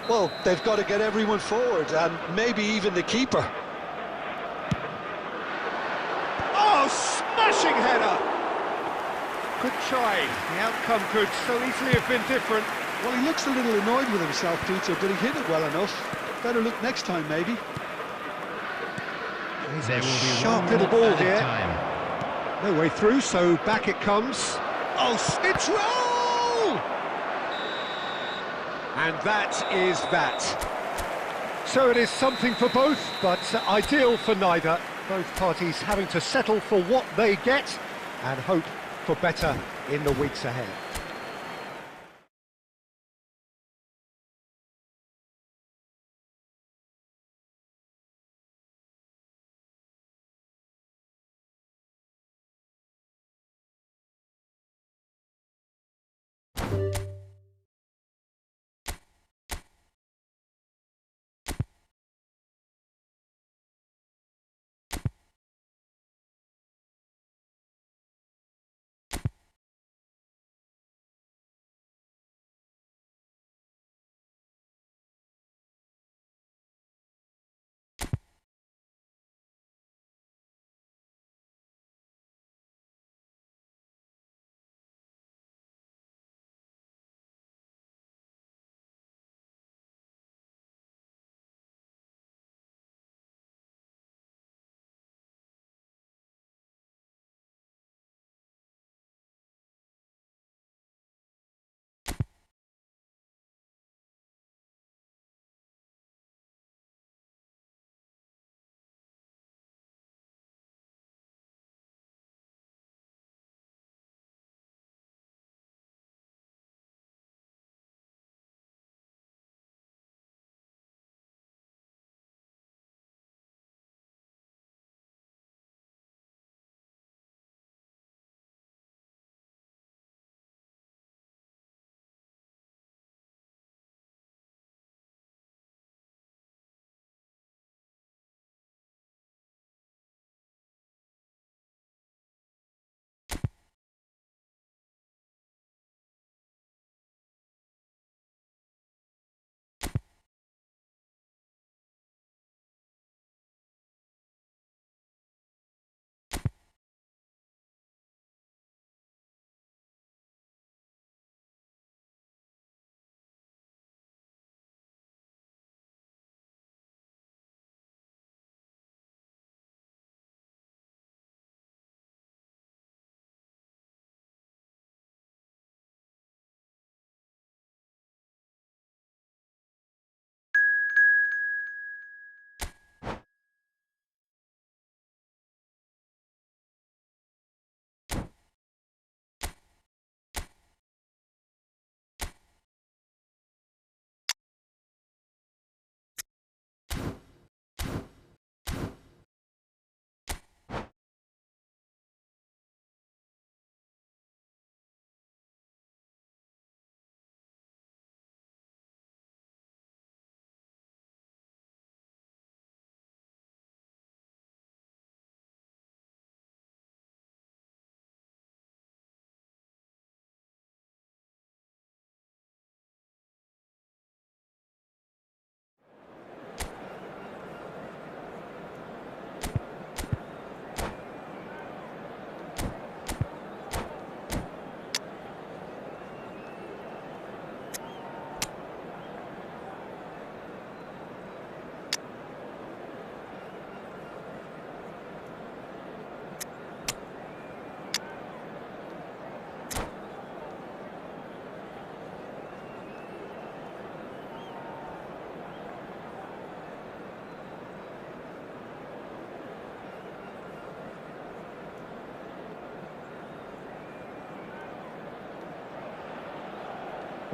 Well, they've got to get everyone forward, and maybe even the keeper. Oh, smashing header! Good try. The outcome could so easily have been different. Well, he looks a little annoyed with himself, Peter, but he hit it well enough. Better look next time, maybe. There will be Sharp 1 little minute ball added here. time. No way through, so back it comes. Oh, it's roll! And that is that. So it is something for both, but ideal for neither. Both parties having to settle for what they get and hope for better in the weeks ahead.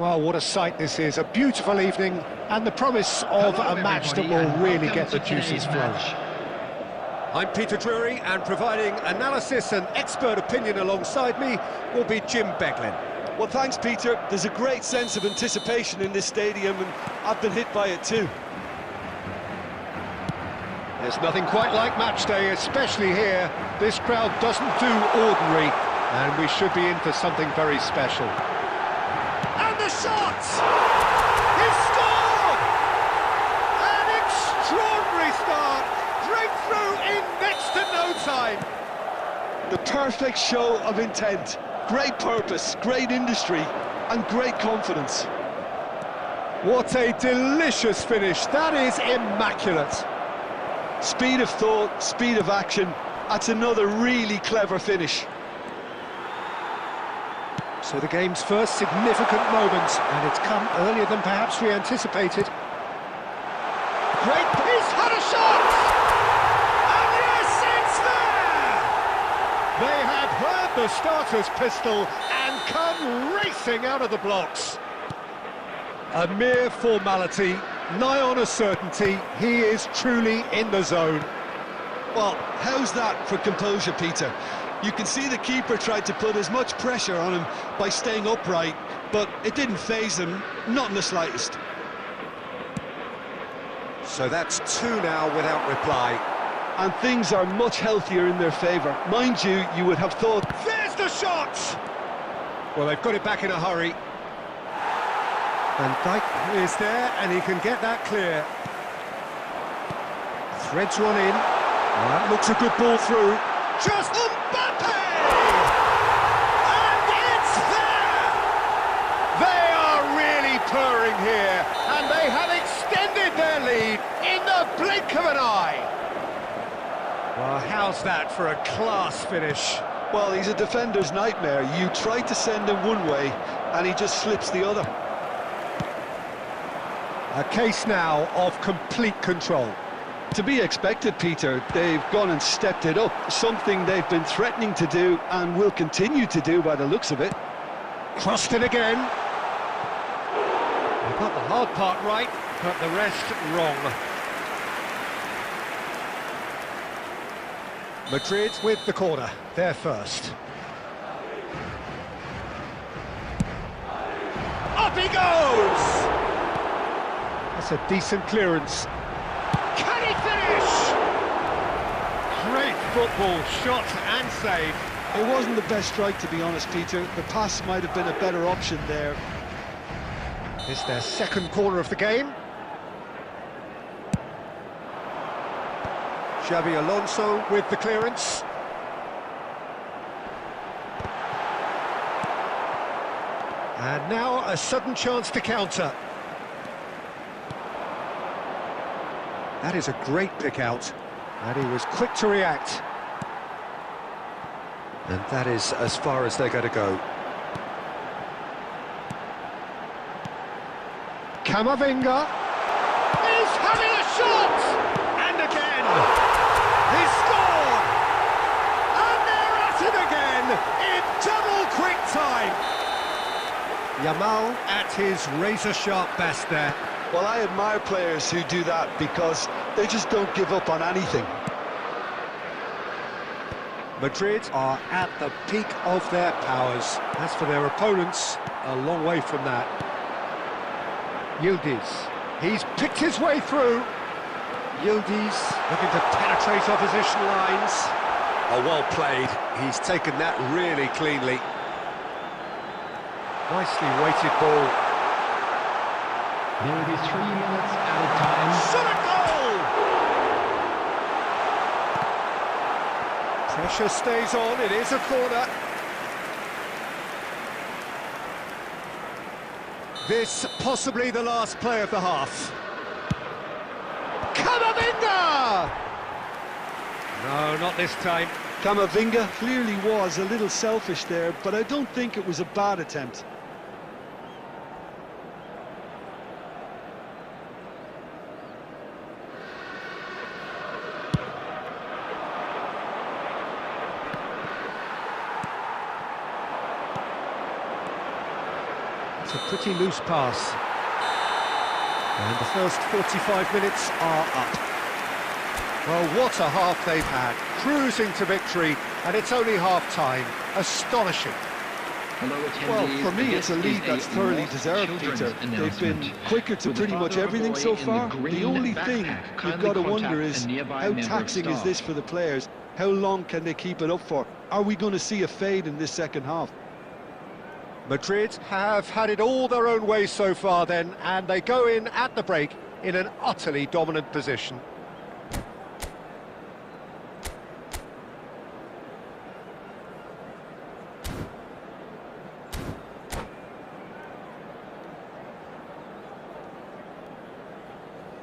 Well, what a sight this is. A beautiful evening and the promise of Hello, a match that everybody, will and really welcome get the to juices today's flowing. match. I'm Peter Drury, and providing analysis and expert opinion alongside me will be Jim Beglin. Well, thanks, Peter. There's a great sense of anticipation in this stadium, and I've been hit by it too. There's nothing quite like match day, especially here. This crowd doesn't do ordinary, and we should be in for something very special. And the shot! He scored! An extraordinary start! Breakthrough in next to no time! The perfect show of intent, great purpose, great industry, and great confidence. What a delicious finish! That is immaculate! Speed of thought, speed of action, that's another really clever finish. So the game's first significant moment, and it's come earlier than perhaps we anticipated. Great piece, had a shot! And yes, it's there! They have heard the starter's pistol and come racing out of the blocks. A mere formality, nigh on a certainty, he is truly in the zone. Well, how's that for composure, Peter? You can see the keeper tried to put as much pressure on him by staying upright, but it didn't faze him, not in the slightest. So that's two now without reply. And things are much healthier in their favour. Mind you, you would have thought... There's the shot! Well, they've got it back in a hurry. Van Dijk is there, and he can get that clear. Threads one in. Well, that looks a good ball through. Just Mbappe! And it's there! They are really purring here, and they have extended their lead in the blink of an eye. Well, how's that for a class finish? Well, he's a defender's nightmare. You try to send him one way, and he just slips the other. A case now of complete control. To be expected, Peter. They've gone and stepped it up, something they've been threatening to do and will continue to do by the looks of it. Crossed it again. They got the hard part right, but the rest wrong. Madrid with the corner, they're first. Up he goes! That's a decent clearance. Can he finish? Great football, shot and save. It wasn't the best strike, to be honest, Peter. The pass might have been a better option there. It's their second corner of the game. Xabi Alonso with the clearance. And now a sudden chance to counter. That is a great pick out, and he was quick to react. And that is as far as they're going to go. Camavinga is having a shot! And again! He scored! And they're at it again in double quick time! Yamal at his razor-sharp best there. Well, I admire players who do that because they just don't give up on anything. Madrid are at the peak of their powers. As for their opponents, a long way from that. Yildiz, he's picked his way through. Yildiz looking to penetrate opposition lines. Oh, well played. He's taken that really cleanly. Nicely weighted ball. There will be 3 minutes added time. Shot a goal! Pressure stays on, it is a corner. This possibly the last play of the half. Camavinga! No, not this time. Camavinga clearly was a little selfish there, but I don't think it was a bad attempt. It's a pretty loose pass. And the first 45 minutes are up. Well, what a half they've had. Cruising to victory, and it's only half-time. Astonishing. Well, for me, it's a lead that's thoroughly deserved, Peter. They've been quicker to pretty much everything so far. The only thing you've got to wonder is, how taxing is this for the players? How long can they keep it up for? Are we going to see a fade in this second half? Madrid have had it all their own way so far then, and they go in at the break in an utterly dominant position.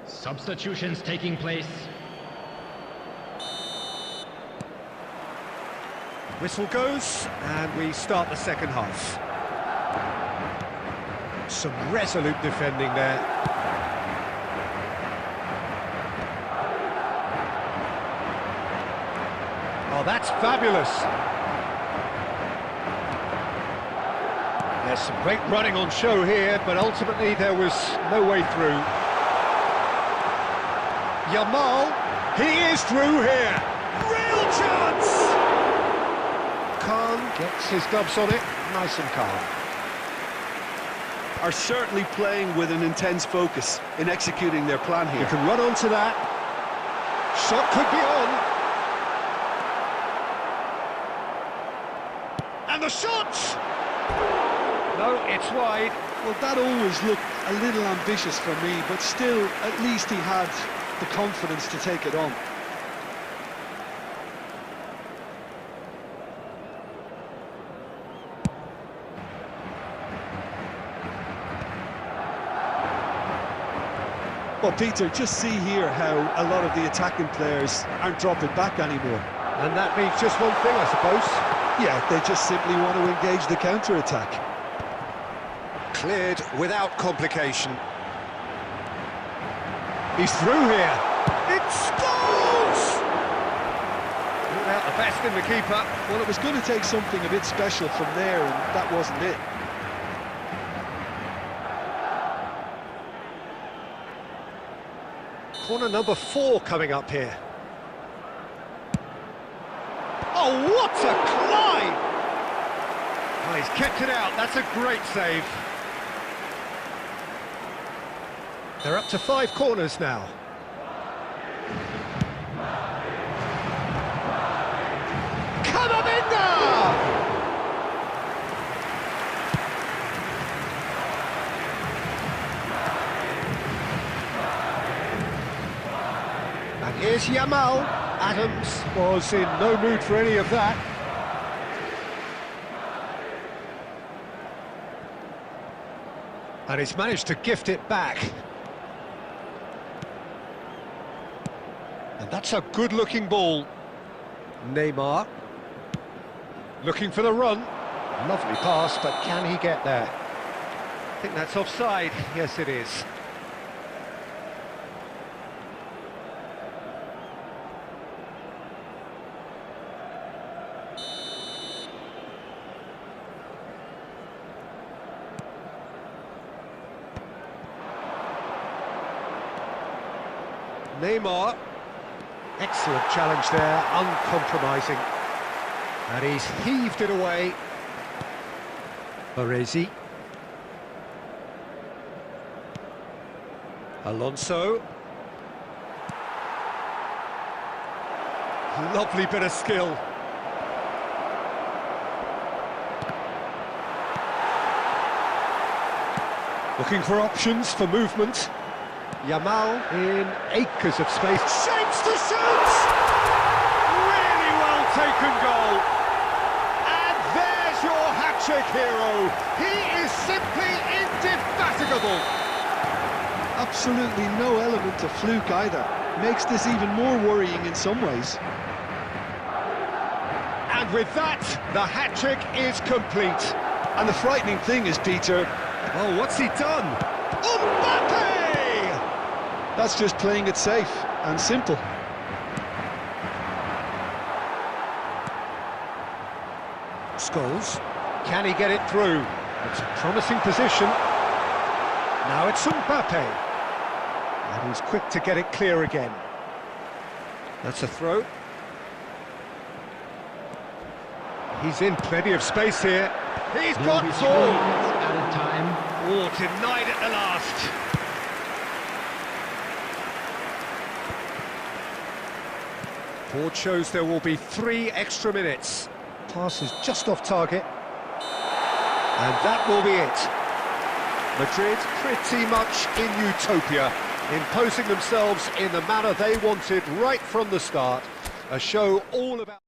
Substitutions taking place. Whistle goes, and we start the second half. Some resolute defending there. Oh, that's fabulous. There's some great running on show here, but ultimately there was no way through. Yamal, he is through here. Real chance! Khan gets his gloves on it, nice and calm. Are certainly playing with an intense focus in executing their plan here. You can run onto that. Shot could be on. And the shot! No, it's wide. Well, that always looked a little ambitious for me, but still, at least he had the confidence to take it on. Well, Peter, just see here how a lot of the attacking players aren't dropping back anymore. And that means just one thing, I suppose. Yeah, they just simply want to engage the counter-attack. Cleared without complication. He's through here. It scores! Ruled out the best in the keeper. Well, it was going to take something a bit special from there, and that wasn't it. Corner number 4 coming up here. Oh, what a climb! Oh, he's kept it out. That's a great save. They're up to 5 corners now. And here's Yamal. Adams was in no mood for any of that. And he's managed to gift it back. And that's a good-looking ball. Neymar. Looking for the run. Lovely pass, but can he get there? I think that's offside. Yes, it is. Neymar. Excellent challenge there, uncompromising. And he's heaved it away. Baresi. Alonso. Lovely bit of skill. Looking for options for movement. Yamal in acres of space. Shapes to shoot! Really well taken goal. And there's your hat-trick hero. He is simply indefatigable. Absolutely no element of fluke either. Makes this even more worrying in some ways. And with that, the hat-trick is complete. And the frightening thing is, Peter... Oh, what's he done? Mbappe! That's just playing it safe and simple. Scholes. Can he get it through? It's a promising position. Now it's Mbappe. And he's quick to get it clear again. That's a throw. He's in plenty of space here. He's got Maybe 3 ball. minutes at a time. Oh, denied at the last. Board shows there will be 3 extra minutes. Pass is just off target. And that will be it. Madrid pretty much in utopia, imposing themselves in the manner they wanted right from the start. A show all about...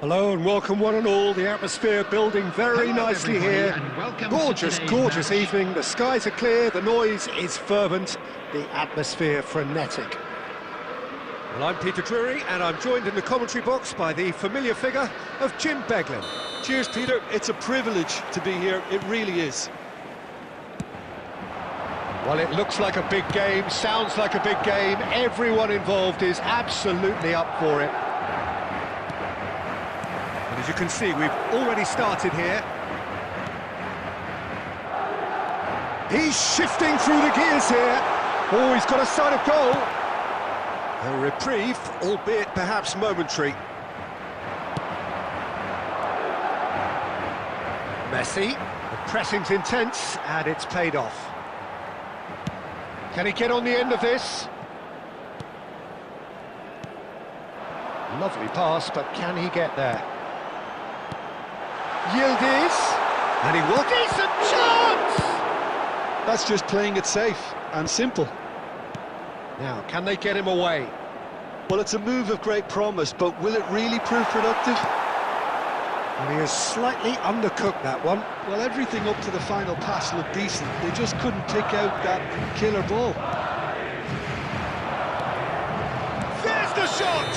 Hello and welcome one and all. The atmosphere building very nicely here. Gorgeous, gorgeous evening. The skies are clear, the noise is fervent, the atmosphere frenetic. Well, I'm Peter Drury and I'm joined in the commentary box by the familiar figure of Jim Beglin. Cheers, Peter. It's a privilege to be here. It really is. Well, it looks like a big game, sounds like a big game. Everyone involved is absolutely up for it. And as you can see, we've already started here. He's shifting through the gears here. Oh, he's got a sight of goal. A reprieve, albeit perhaps momentary. Messi, the pressing's intense, and it's paid off. Can he get on the end of this? Lovely pass, but can he get there? Yildiz, and he will. Decent chance! That's just playing it safe and simple. Now, can they get him away? Well, it's a move of great promise, but will it really prove productive? And he has slightly undercooked that one. Well, everything up to the final pass looked decent. They just couldn't pick out that killer ball. There's the shot!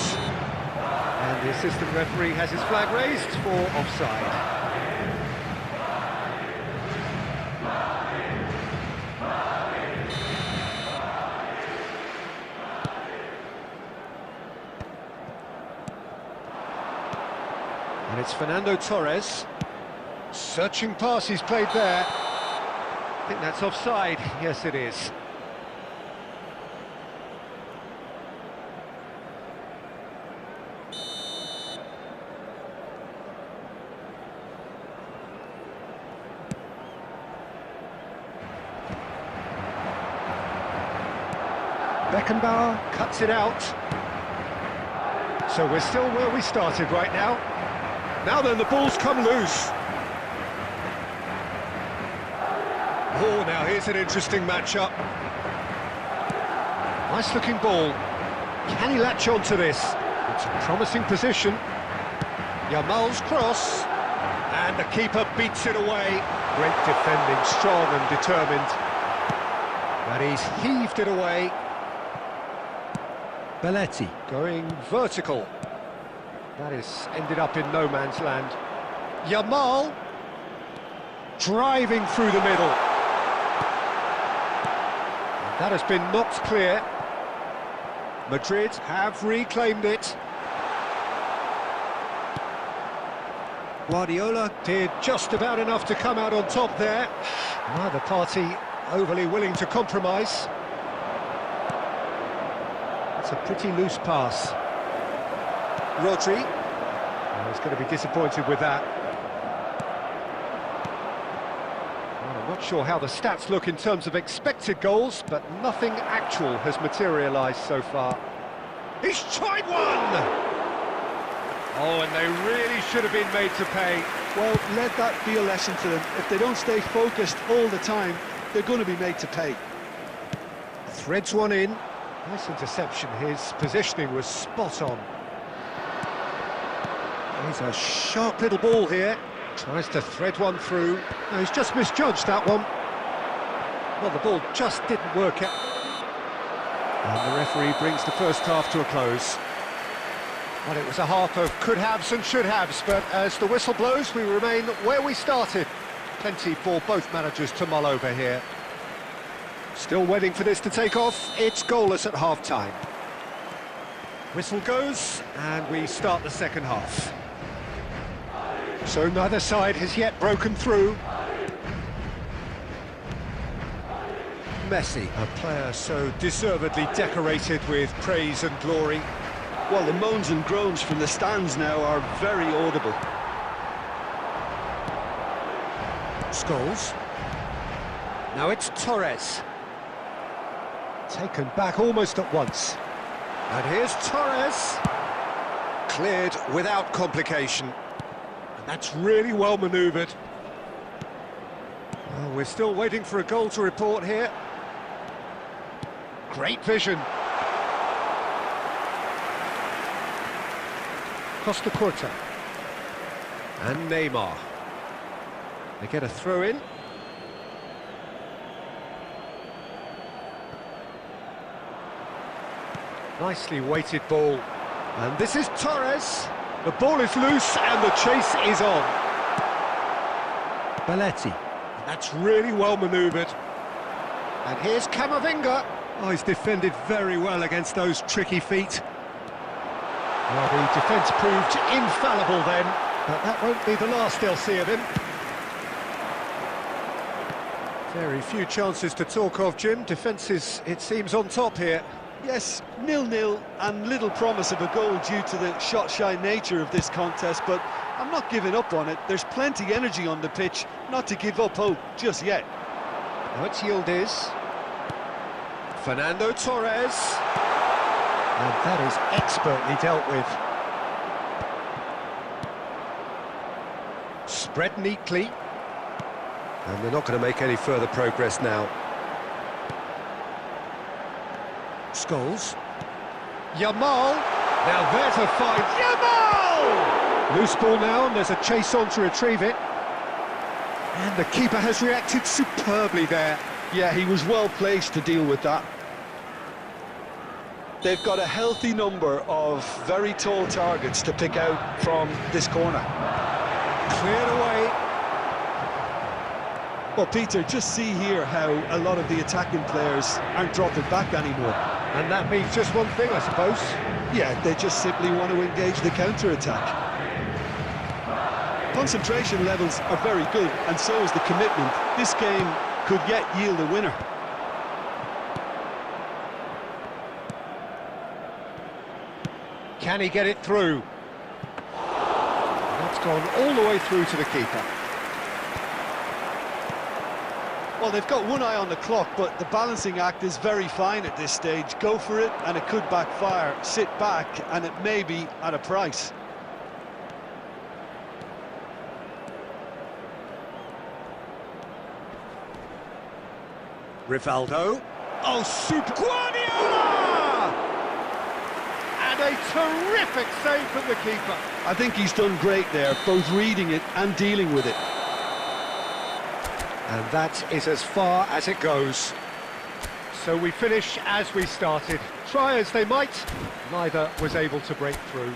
And the assistant referee has his flag raised for offside. And it's Fernando Torres. Searching pass he's played there. I think that's offside. Yes, it is. Beckenbauer cuts it out. So we're still where we started right now. Now then, the ball's come loose. Oh, now here's an interesting matchup. Nice looking ball. Can he latch on to this? It's a promising position. Yamal's cross. And the keeper beats it away. Great defending, strong and determined. But he's heaved it away. Belletti going vertical. That is ended up in no man's land. Yamal driving through the middle. And that has been knocked clear. Madrid have reclaimed it. Guardiola did just about enough to come out on top there. Neither party overly willing to compromise. It's a pretty loose pass. Rodri, he's going to be disappointed with that. Well, I'm not sure how the stats look in terms of expected goals, but nothing actual has materialised so far. He's tried one! Oh, and they really should have been made to pay. Well, let that be a lesson to them. If they don't stay focused all the time, they're going to be made to pay. Threads one in. Nice interception. His positioning was spot on. He's a sharp little ball here. Tries to thread one through. No, he's just misjudged that one. Well, the ball just didn't work out. And the referee brings the first half to a close. Well, it was a half of could-haves and should-haves, but as the whistle blows, we remain where we started. Plenty for both managers to mull over here. Still waiting for this to take off. It's goalless at half-time. Whistle goes, and we start the second half. So neither side has yet broken through. Messi, a player so deservedly decorated with praise and glory. Well, the moans and groans from the stands now are very audible. Scholes. Now it's Torres. Taken back almost at once. And here's Torres. Cleared without complication. And that's really well manoeuvred. Well, we're still waiting for a goal to report here. Great vision. Costa Curta. And Neymar. They get a throw in. Nicely weighted ball. And this is Torres. The ball is loose and the chase is on. Belletti. That's really well manoeuvred. And here's Camavinga. Oh, he's defended very well against those tricky feet. Well, the defence proved infallible then, but that won't be the last they'll see of him. Very few chances to talk of, Jim. Defence is, it seems, on top here. Yes, 0-0 and little promise of a goal due to the shot-shy nature of this contest, but I'm not giving up on it. There's plenty energy on the pitch, not to give up hope just yet. Now it's Yildiz. Fernando Torres. And that is expertly dealt with. Spread neatly. And they're not going to make any further progress now. Scholes. Yamal. Now there's a fight. Yamal! Loose ball now, and there's a chase on to retrieve it. And the keeper has reacted superbly there. Yeah, he was well placed to deal with that. They've got a healthy number of very tall targets to pick out from this corner. Cleared away. Well, Peter, just see here how a lot of the attacking players aren't dropping back anymore. And that means just one thing, I suppose. Yeah, they just simply want to engage the counter-attack. Concentration levels are very good, and so is the commitment. This game could yet yield a winner. Can he get it through? That's gone all the way through to the keeper. Well, they've got one eye on the clock, but the balancing act is very fine at this stage. Go for it, and it could backfire. Sit back, and it may be at a price. Rivaldo. Oh, super! Guardiola! And a terrific save from the keeper. I think he's done great there, both reading it and dealing with it. And that is as far as it goes. So we finish as we started. Try as they might, neither was able to break through.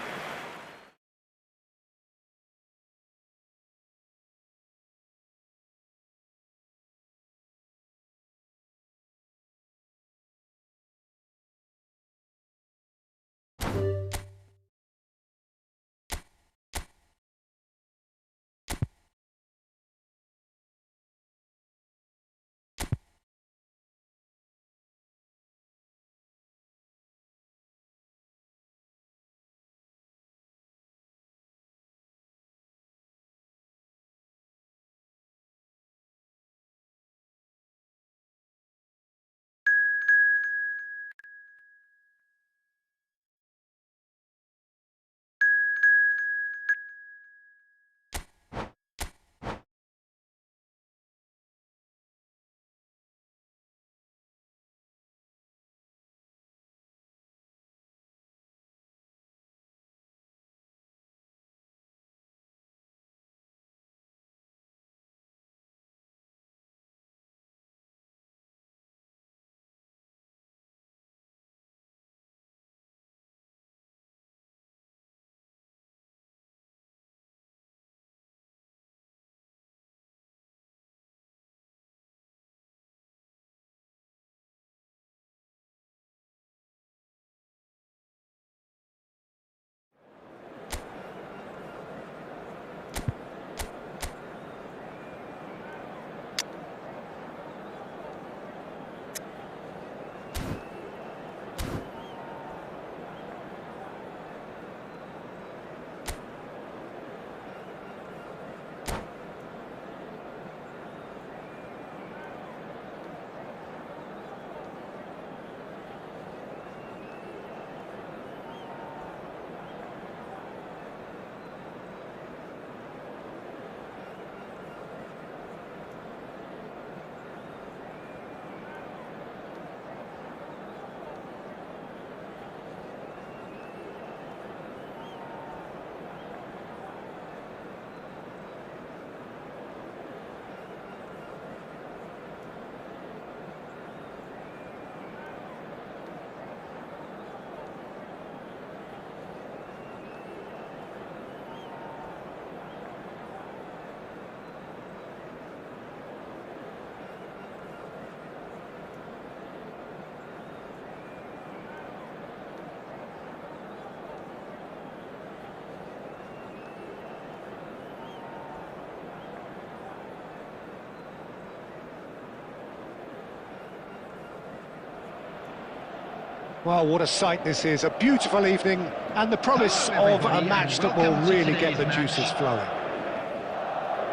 Well, what a sight this is, a beautiful evening, and the promise of a match that will really get the juices flowing.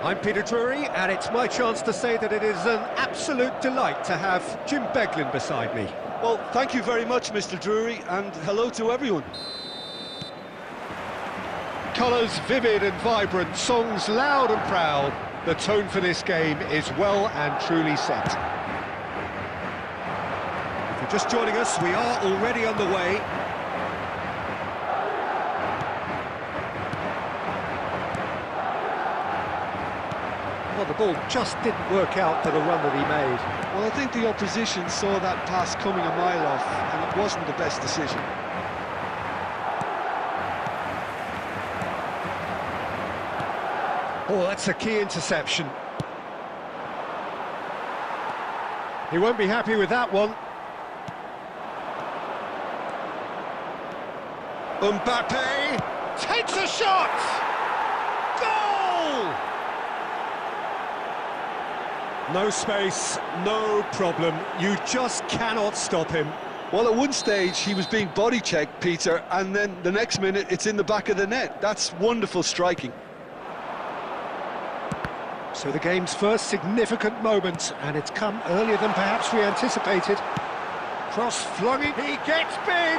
I'm Peter Drury, and it's my chance to say that it is an absolute delight to have Jim Beglin beside me. Well, thank you very much, Mr. Drury, and hello to everyone. Colours vivid and vibrant, songs loud and proud. The tone for this game is well and truly set. If you're just joining us, we are already on the way. Well, the ball just didn't work out for the run that he made. Well, I think the opposition saw that pass coming a mile off, and it wasn't the best decision. Oh, that's a key interception. He won't be happy with that one. Mbappe takes a shot! Goal! No space, no problem. You just cannot stop him. Well, at one stage, he was being body-checked, Peter, and then the next minute, it's in the back of the net. That's wonderful striking. So the game's first significant moment, and it's come earlier than perhaps we anticipated. Cross flung it, he gets big!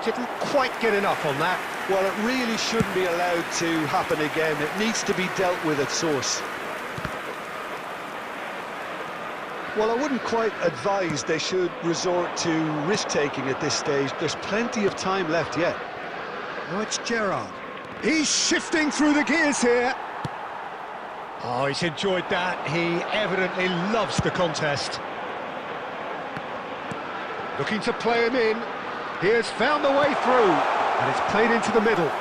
Didn't quite get enough on that. Well, it really shouldn't be allowed to happen again. It needs to be dealt with at source. Well, I wouldn't quite advise they should resort to risk-taking at this stage. There's plenty of time left yet. Now it's Gerrard. He's shifting through the gears here. Oh, he's enjoyed that. He evidently loves the contest. Looking to play him in. He has found the way through, and it's played into the middle.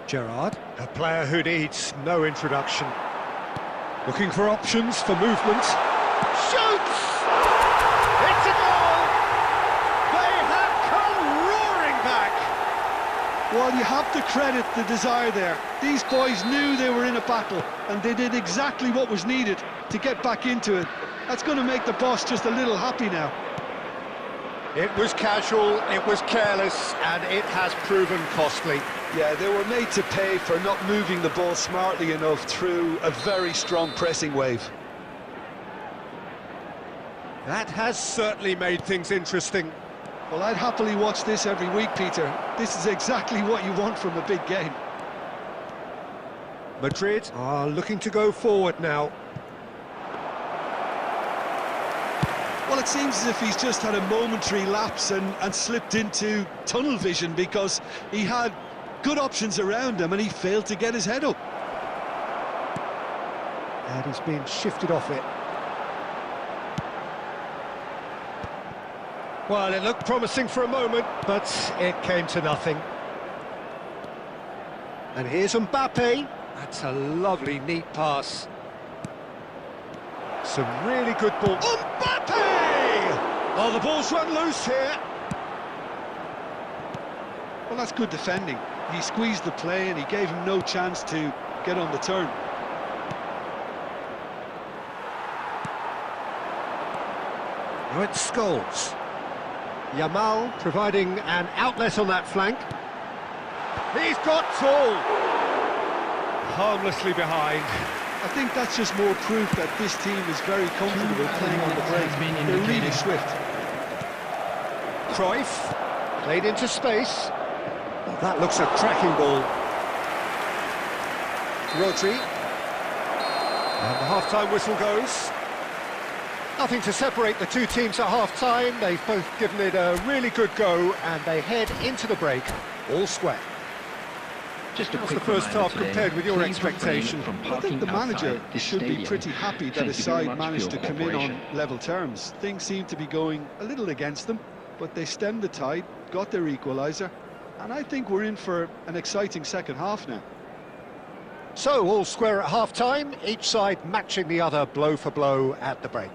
Gerrard, a player who needs no introduction. Looking for options for movement. Shoots! It's a goal! They have come roaring back! Well, you have to credit the desire there. These boys knew they were in a battle, and they did exactly what was needed to get back into it. That's going to make the boss just a little happy now. It was casual, it was careless, and it has proven costly. Yeah, they were made to pay for not moving the ball smartly enough through a very strong pressing wave. That has certainly made things interesting. Well, I'd happily watch this every week, Peter. This is exactly what you want from a big game. Madrid are looking to go forward now. Well, it seems as if he's just had a momentary lapse and slipped into tunnel vision, because he had good options around him and he failed to get his head up. And he's been shifted off it. Well, it looked promising for a moment, but it came to nothing. And here's Mbappe. That's a lovely, neat pass. Some really good ball. Mbappe! Oh, the ball's run loose here. Well, that's good defending. He squeezed the play and he gave him no chance to get on the turn. Now it's Scholes. Yamal providing an outlet on that flank. He's got tall. Harmlessly behind. I think that's just more proof that this team is very comfortable playing on the break. They're really swift. Cruyff played into space. Oh, that looks a cracking ball. Rodri. And the half-time whistle goes. Nothing to separate the two teams at half-time. They've both given it a really good go, and they head into the break all square. Just a How's quick the first half reminder compared with your today, please refrain expectation? from I parking think the manager outside this should be stadium. pretty happy that Thank his you very side much managed for to your come in on cooperation. level terms. Things seem to be going a little against them, but they stemmed the tide, got their equaliser, and I think we're in for an exciting second half now. So, all square at half-time, each side matching the other blow for blow at the break.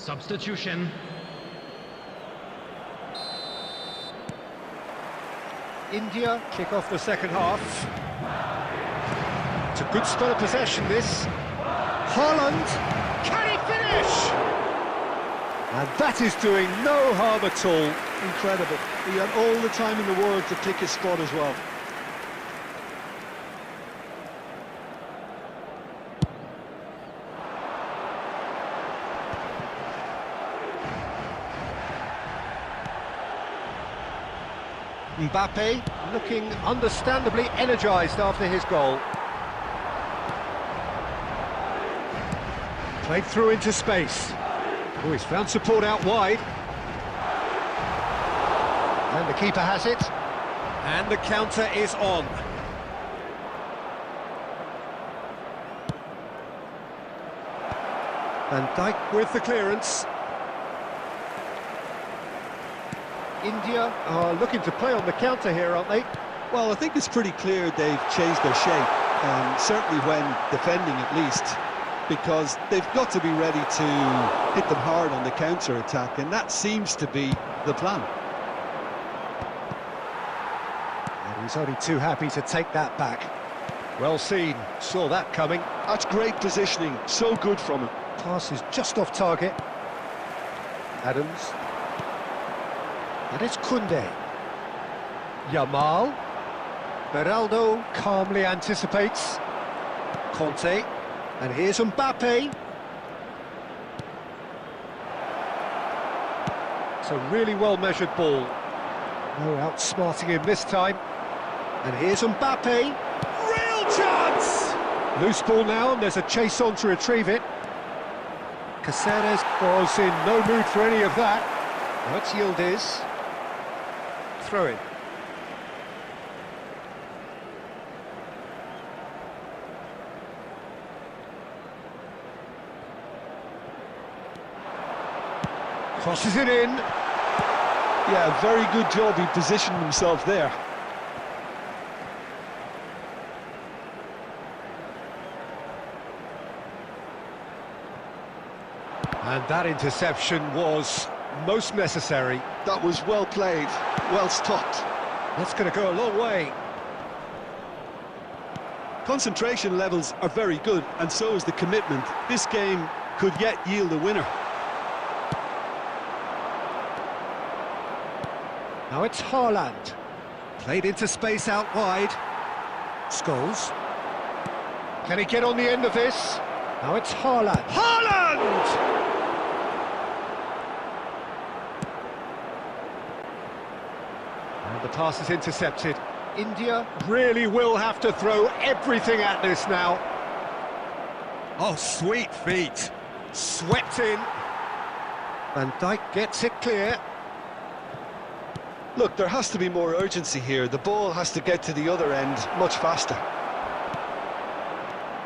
Substitution. India kick off the second half. It's a good spell of possession, this. Haaland, can he finish? And that is doing no harm at all. Incredible. He had all the time in the world to pick his spot as well. Mbappe looking understandably energised after his goal. Played through into space. Oh, he's found support out wide. And the keeper has it. And the counter is on. Van Dijk with the clearance. India are looking to play on the counter here, aren't they? Well, I think it's pretty clear they've changed their shape, certainly when defending at least, because they've got to be ready to hit them hard on the counter-attack, and that seems to be the plan. And he's only too happy to take that back. Well seen, saw that coming. That's great positioning, so good from him. Pass is just off target. Adams. And it's Koundé. Yamal. Beraldo calmly anticipates. Conte. And here's Mbappe. It's a really well-measured ball. No outsmarting him this time. And here's Mbappe. Real chance! Loose ball now, and there's a chase on to retrieve it. Caceres was in no mood for any of that. Now it's Yildiz. Throw in. Crosses it in. Yeah, very good job, he positioned himself there. And that interception was most necessary. That was well played, well stopped. That's going to go a long way. Concentration levels are very good, and so is the commitment. This game could yet yield a winner. Now it's Haaland. Played into space out wide. Scholes. Can he get on the end of this? Now it's Haaland. Haaland! And the pass is intercepted. India really will have to throw everything at this now. Oh, sweet feet. Swept in. Van Dijk gets it clear. Look, there has to be more urgency here. The ball has to get to the other end much faster.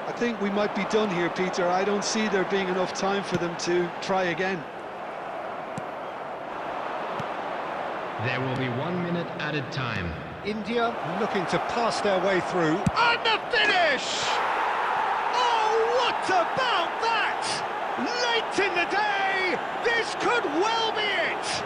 I think we might be done here, Peter. I don't see there being enough time for them to try again. There will be 1 minute added time. India looking to pass their way through. And the finish! Oh, what about that? Late in the day, this could well be it!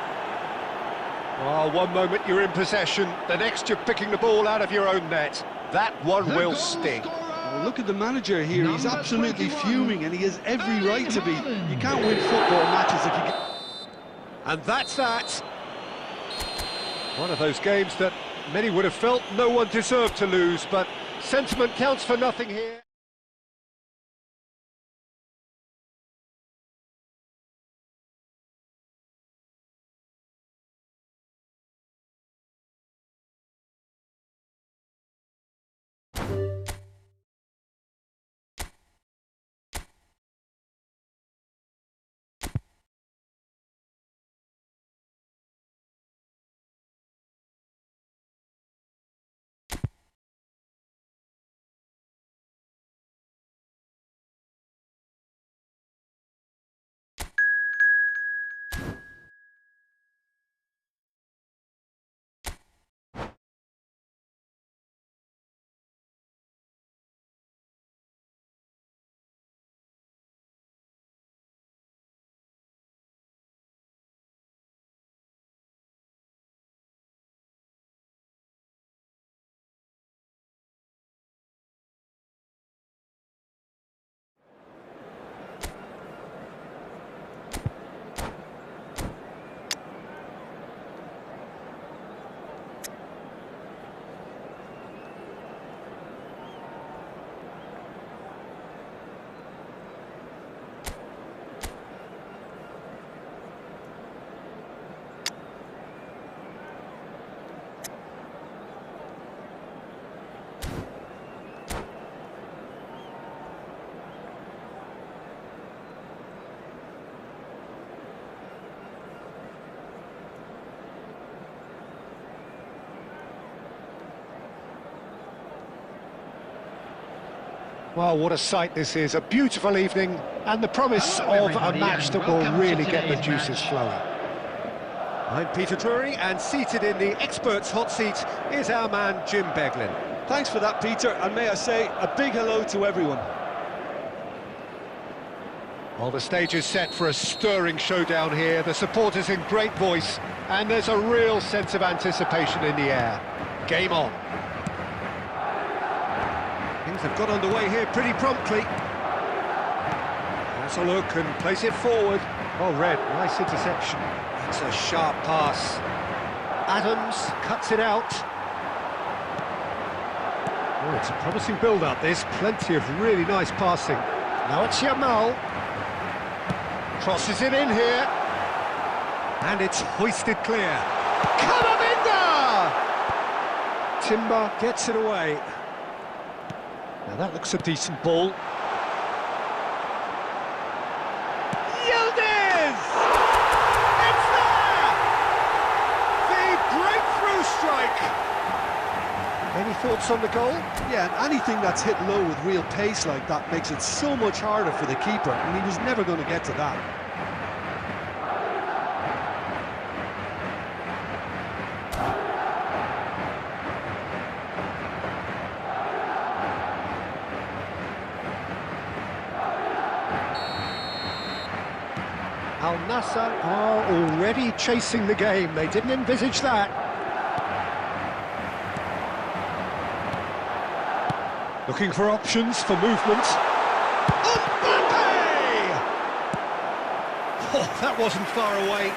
Oh, one moment you're in possession, the next you're picking the ball out of your own net. That one will sting. Well, look at the manager here, he's absolutely fuming, and he has every right to be. You can't win football matches if you get... And that's that. One of those games that many would have felt no one deserved to lose, but sentiment counts for nothing here. Well, what a sight this is, a beautiful evening, and the promise of a match that will really get the juices flowing. I'm Peter Drury, and seated in the experts' hot seat is our man Jim Beglin. Thanks for that, Peter, and may I say a big hello to everyone. Well, the stage is set for a stirring showdown here, the supporters in great voice, and there's a real sense of anticipation in the air. Game on. Things have got underway here pretty promptly. Has a look and plays it forward. Oh, Red, nice interception. It's a sharp pass. Adams cuts it out. Oh, it's a promising build-up. There's plenty of really nice passing. Now it's Yamal. Crosses it in here. And it's hoisted clear. Camavinga! Timber gets it away. Now that looks a decent ball. Yildiz! It's there! The breakthrough strike! Any thoughts on the goal? Yeah, and anything that's hit low with real pace like that makes it so much harder for the keeper, and he was never going to get to that. Al Nassr are already chasing the game. They didn't envisage that. Looking for options for movement. Mbappe! Oh, that wasn't far away.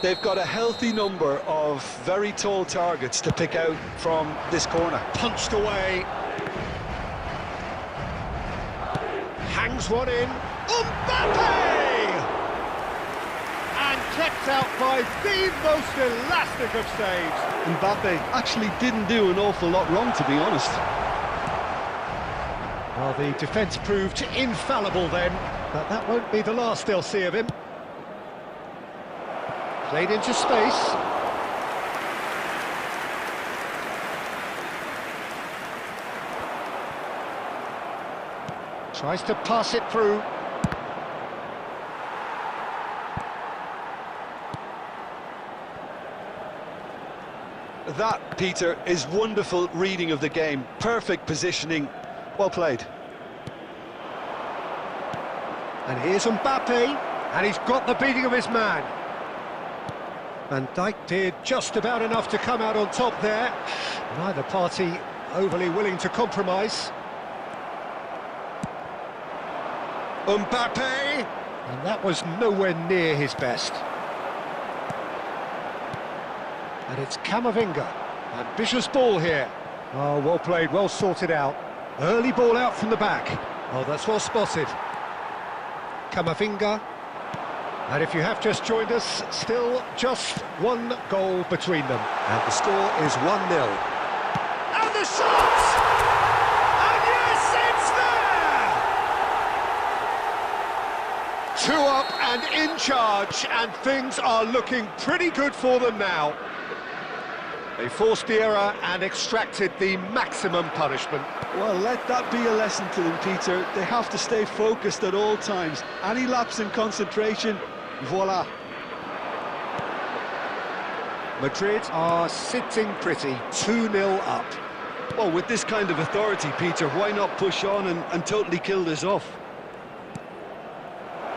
They've got a healthy number of very tall targets to pick out from this corner. Punched away. Hangs one in. Mbappe! And kept out by the most elastic of saves. Mbappe actually didn't do an awful lot wrong, to be honest. Well, the defence proved infallible then, but that won't be the last they'll see of him. Played into space. Tries to pass it through. That, Peter, is wonderful reading of the game. Perfect positioning. Well played. And here's Mbappe, and he's got the beating of his man. Van Dijk did just about enough to come out on top there. Neither party overly willing to compromise. Mbappe! And that was nowhere near his best. And it's Camavinga. Ambitious ball here. Oh, well played, well sorted out. Early ball out from the back. Oh, that's well spotted. Camavinga. And if you have just joined us, still just one goal between them. And the score is 1-0. And the shot! And yes, it's there! 2 up and in charge, and things are looking pretty good for them now. They forced the error and extracted the maximum punishment. Well, let that be a lesson to them, Peter. They have to stay focused at all times. Any lapse in concentration, voila. Madrid are sitting pretty, 2-0 up. Well, with this kind of authority, Peter, why not push on and totally kill this off?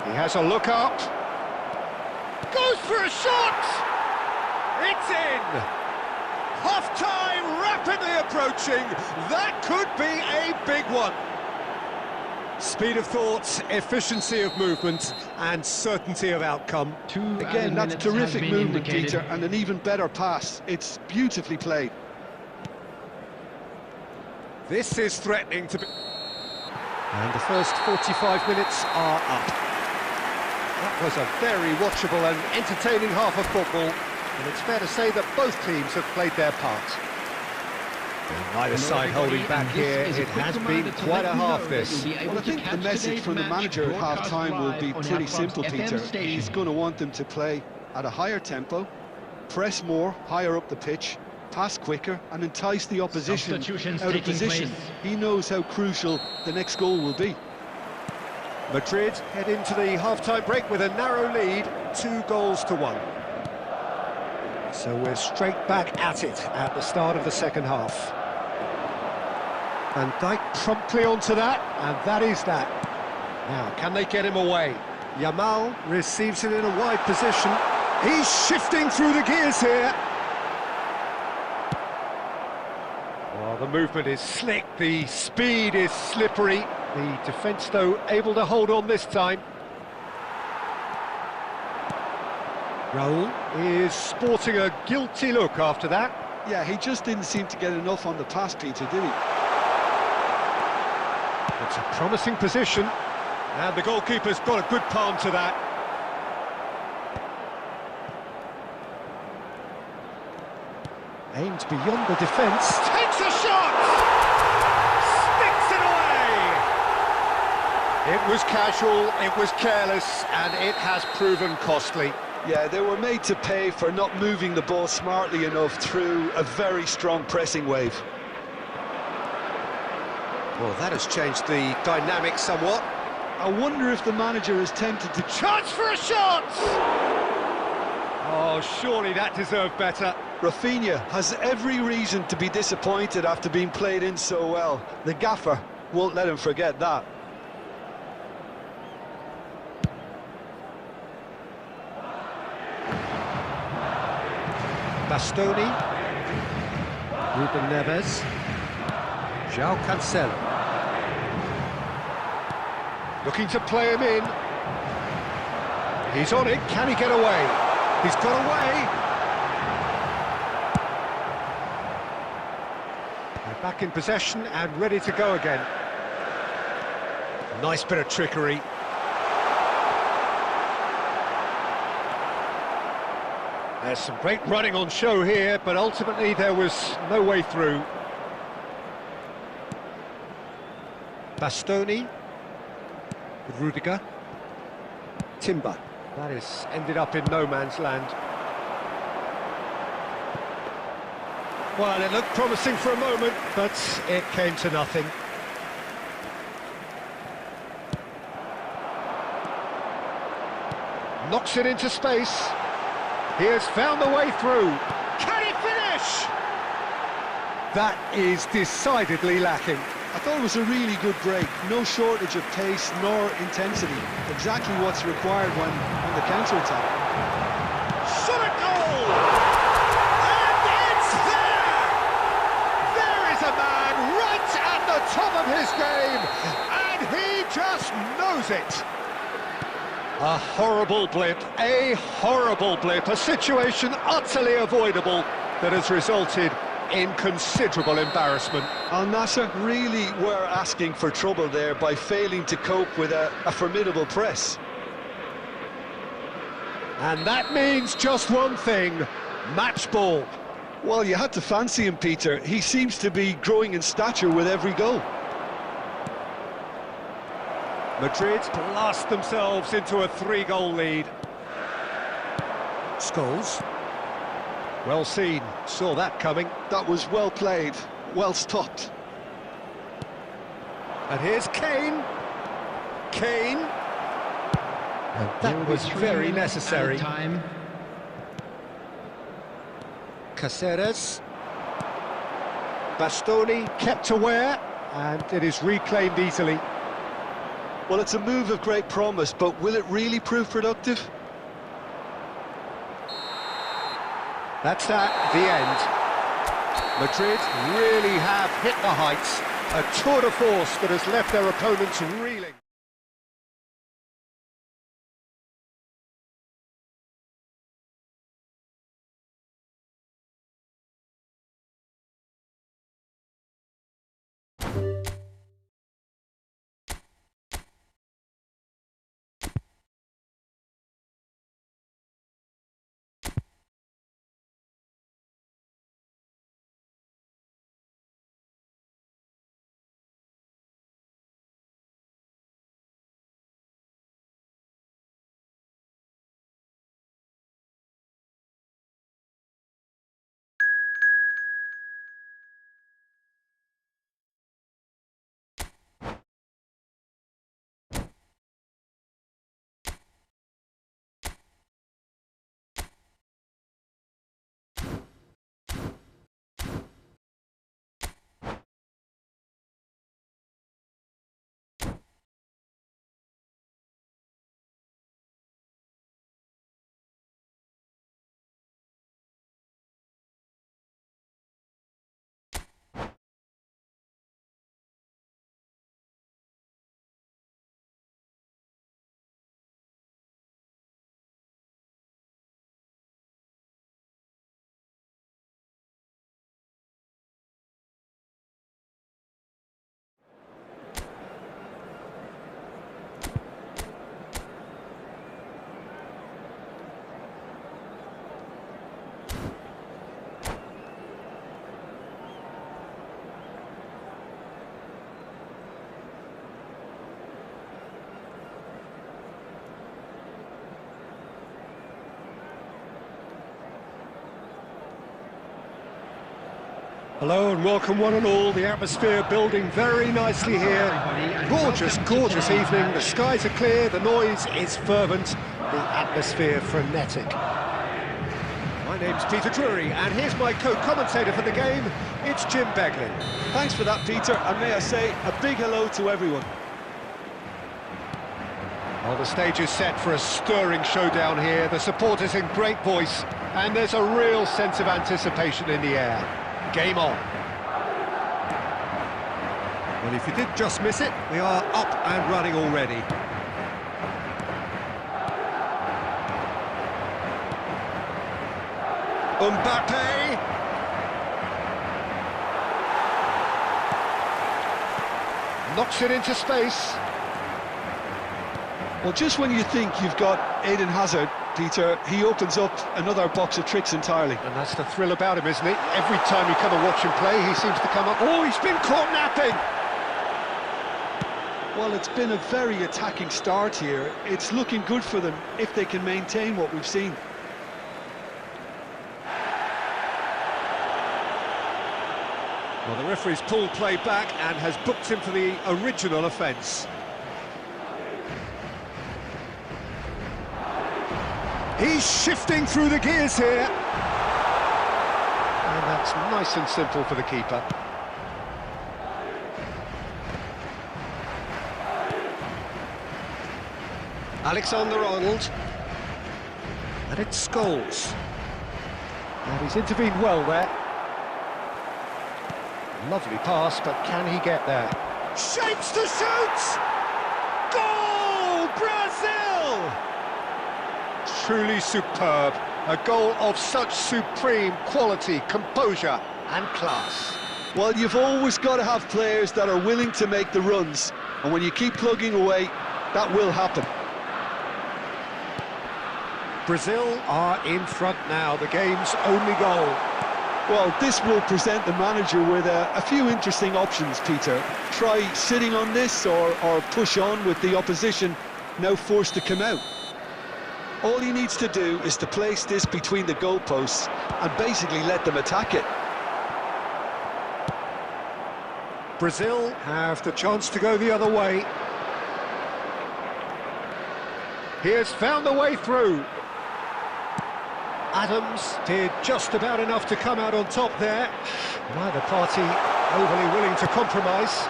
He has a look up. Goes for a shot! It's in! Half-time rapidly approaching. That could be a big one. Speed of thought, efficiency of movement, and certainty of outcome. Again, that's terrific movement, Peter, and an even better pass. It's beautifully played. This is threatening to be... And the first 45 minutes are up. That was a very watchable and entertaining half of football. And it's fair to say that both teams have played their part. Neither side holding back here. It has been quite a half, this. Well, I think the message from the manager at half-time will be pretty simple, Peter. He's going to want them to play at a higher tempo, press more, higher up the pitch, pass quicker and entice the opposition Substitutions out of taking position. place. He knows how crucial the next goal will be. Madrid head into the half-time break with a narrow lead, 2-1. So we're straight back at it at the start of the second half. Van Dijk promptly onto that, and that is that. Now, can they get him away? Yamal receives it in a wide position. He's shifting through the gears here. Well, the movement is slick, the speed is slippery. The defence, though, able to hold on this time. Raul is sporting a guilty look after that. Yeah, he just didn't seem to get enough on the pass, Peter, did he? It's a promising position, and the goalkeeper's got a good palm to that. Aimed beyond the defence, takes a shot! Sticks it away! It was casual, it was careless, and it has proven costly. Yeah, they were made to pay for not moving the ball smartly enough through a very strong pressing wave. Well, that has changed the dynamic somewhat. I wonder if the manager is tempted to... Chance for a shot! Oh, surely that deserved better. Rafinha has every reason to be disappointed after being played in so well. The gaffer won't let him forget that. Bastoni, Ruben Neves, João Cancelo. Looking to play him in. He's on it, can he get away? He's got away. They're back in possession and ready to go again. Nice bit of trickery. There's some great running on show here, but ultimately there was no way through. Bastoni, Rudiger, Timber. That has ended up in no man's land. Well, it looked promising for a moment, but it came to nothing. Knocks it into space. He has found the way through. Can he finish? That is decidedly lacking. I thought it was a really good break. No shortage of pace nor intensity. Exactly what's required when on the counter-attack. Shot a goal! And it's there! There is a man right at the top of his game, and he just knows it. A horrible blip, a situation utterly avoidable that has resulted in considerable embarrassment. Al Nassr really were asking for trouble there by failing to cope with a formidable press. And that means just one thing, match ball. Well, you had to fancy him, Peter. He seems to be growing in stature with every goal. Madrid blast themselves into a 3-goal lead. Scholes. Well seen, saw that coming. That was well played, well stopped. And here's Kane. Kane. And that was very necessary. Time. Caceres. Bastoni kept aware, and it is reclaimed easily. Well, it's a move of great promise, but will it really prove productive? That's that, the end. Madrid really have hit the heights. A tour de force that has left their opponents reeling. Hello and welcome one and all. The atmosphere building very nicely here. Gorgeous, gorgeous evening. The skies are clear, the noise is fervent, the atmosphere frenetic. My name's Peter Drury and here's my co-commentator for the game. It's Jim Beglin. Thanks for that, Peter, and may I say a big hello to everyone. Well, the stage is set for a stirring showdown here. The supporters in great voice and there's a real sense of anticipation in the air. Game on. Well, if you did just miss it, we are up and running already. Mbappe! Knocks it into space. Well, just when you think you've got Eden Hazard, Peter, he opens up another box of tricks entirely. And that's the thrill about him, isn't it? Every time you come and watch him play, he seems to come up... Oh, he's been caught napping! Well, it's been a very attacking start here. It's looking good for them if they can maintain what we've seen. Well, the referee's pulled play back and has booked him for the original offence. He's shifting through the gears here. And that's nice and simple for the keeper. Alexander-Arnold. And it's Scholes. And he's intervened well there. Lovely pass, but can he get there? Shapes to shoot! Goal! Brazil! Truly superb. A goal of such supreme quality, composure and class. Well, you've always got to have players that are willing to make the runs. And when you keep plugging away, that will happen. Brazil are in front now, the game's only goal. Well, this will present the manager with a few interesting options, Peter. Try sitting on this or push on with the opposition now forced to come out. All he needs to do is to place this between the goalposts and basically let them attack it. Brazil have the chance to go the other way. He has found the way through. Adams did just about enough to come out on top there. Neither party overly willing to compromise.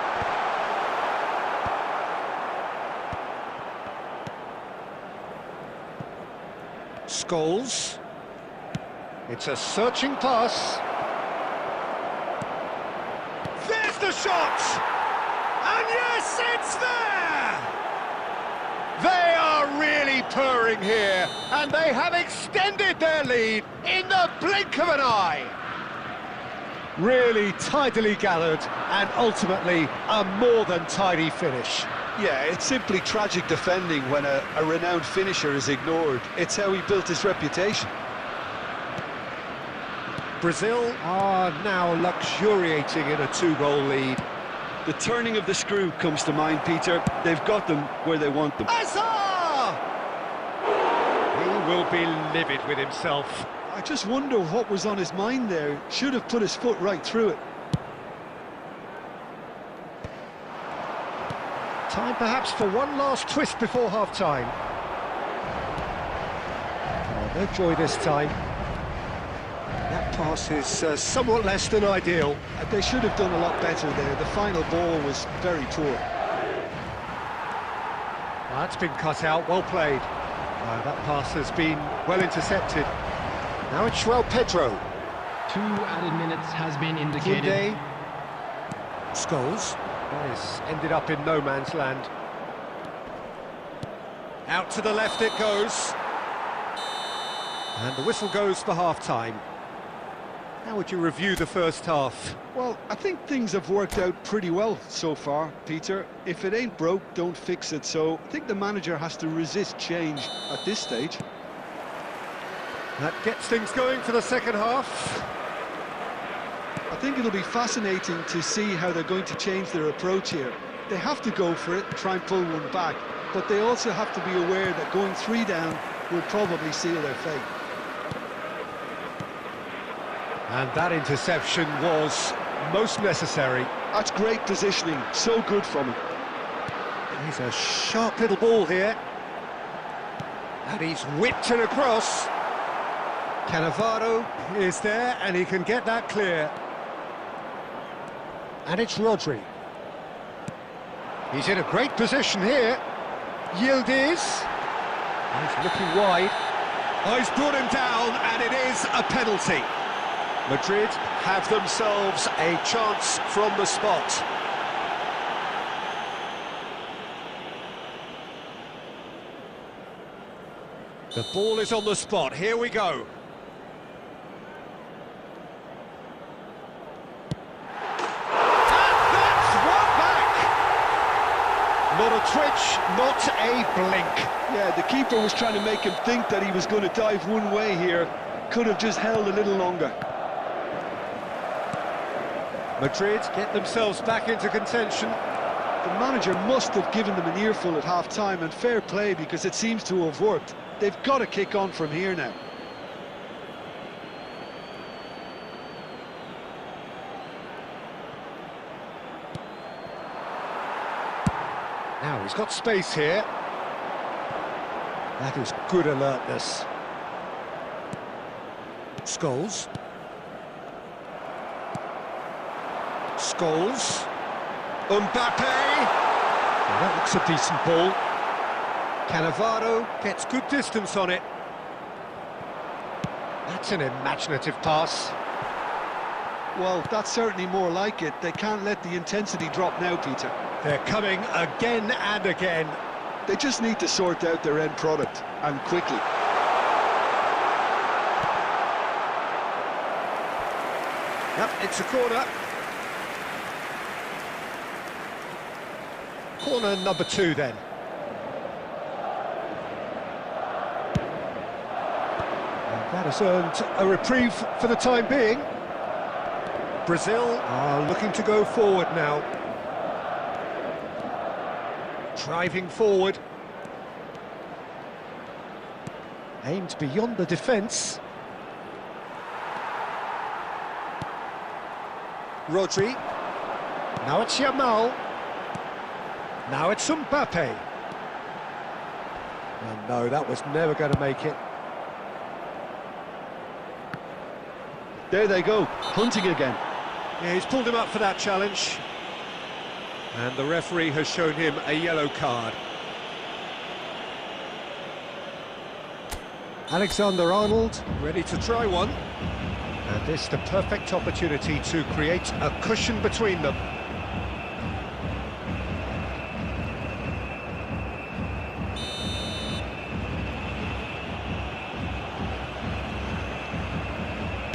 Scholes. It's a searching pass. There's the shot! And yes, it's there! They are really purring here, and they have extended their lead in the blink of an eye. Really tidily gathered, and ultimately a more than tidy finish. Yeah, it's simply tragic defending when a renowned finisher is ignored. It's how he built his reputation. Brazil are now luxuriating in a 2-goal lead. The turning of the screw comes to mind, Peter. They've got them where they want them. Azar! He will be livid with himself. I just wonder what was on his mind there. Should have put his foot right through it. Time perhaps for one last twist before half-time. Oh, no joy this time. That pass is somewhat less than ideal. They should have done a lot better there. The final ball was very poor. Well, that's been cut out, well played. That pass has been well intercepted. Now it's João Pedro. 2 added minutes has been indicated. Scholes. He's ended up in no man's land. Out to the left it goes. And the whistle goes for half-time. How would you review the first half? Well, I think things have worked out pretty well so far, Peter. If it ain't broke, don't fix it. So I think the manager has to resist change at this stage. That gets things going for the second half. I think it'll be fascinating to see how they're going to change their approach here. They have to go for it, try and pull one back, but they also have to be aware that going 3 down will probably seal their fate. And that interception was most necessary. That's great positioning, so good from him. He's a sharp little ball here. And he's whipped it across. Cannavaro is there, and he can get that clear. And it's Rodri. He's in a great position here. Yildiz. He's looking wide. Oh, he's brought him down, and it is a penalty. Madrid have themselves a chance from the spot. The ball is on the spot. Here we go. And that's one back. Not a twitch, not a blink. Yeah, the keeper was trying to make him think that he was going to dive one way here. Could have just held a little longer. Madrid get themselves back into contention. The manager must have given them an earful at half-time, and fair play, because it seems to have worked. They've got to kick on from here now. Now he's got space here. That is good alertness. Scholes. Scholes. Mbappe. Well, that looks a decent ball. Cannavaro gets good distance on it. That's an imaginative pass. Well, that's certainly more like it. They can't let the intensity drop now, Peter. They're coming again and again. They just need to sort out their end product, and quickly. Yep, it's a corner. Corner number 2 then. And that has earned a reprieve for the time being. Brazil are looking to go forward now. Driving forward. Aimed beyond the defence. Rodri. Now it's Yamal. Now it's Mbappe. And no, that was never going to make it. There they go, hunting again. Yeah, he's pulled him up for that challenge. And the referee has shown him a yellow card. Alexander-Arnold ready to try one. And this the perfect opportunity to create a cushion between them.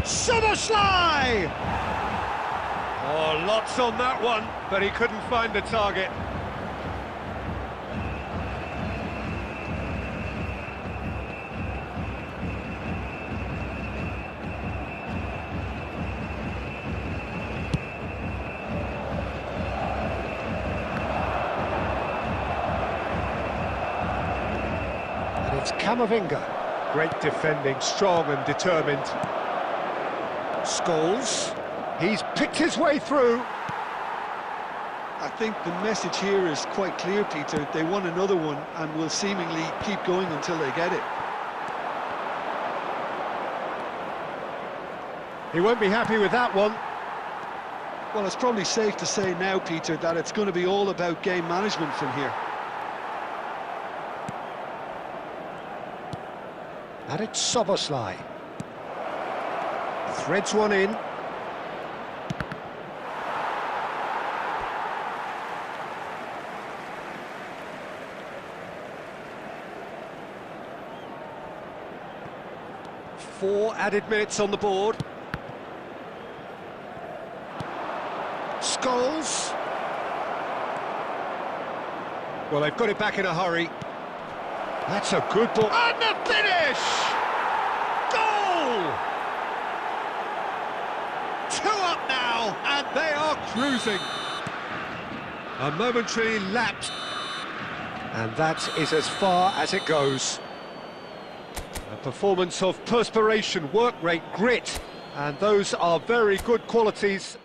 Soboslai! Oh, lots on that one, but he couldn't find the target. And it's Camavinga. Great defending, strong and determined. Scholes, he's picked his way through. I think the message here is quite clear, Peter. They want another one and will seemingly keep going until they get it. He won't be happy with that one. Well, it's probably safe to say now, Peter, that it's going to be all about game management from here. And it's Soboslai. Threads one in. Four added minutes on the board. Scholes. Well, they've got it back in a hurry. That's a good ball. And the finish! Goal! 2 up now, and they are cruising. A momentary lapse. And that is as far as it goes. A performance of perspiration, work rate, grit, And those are very good qualities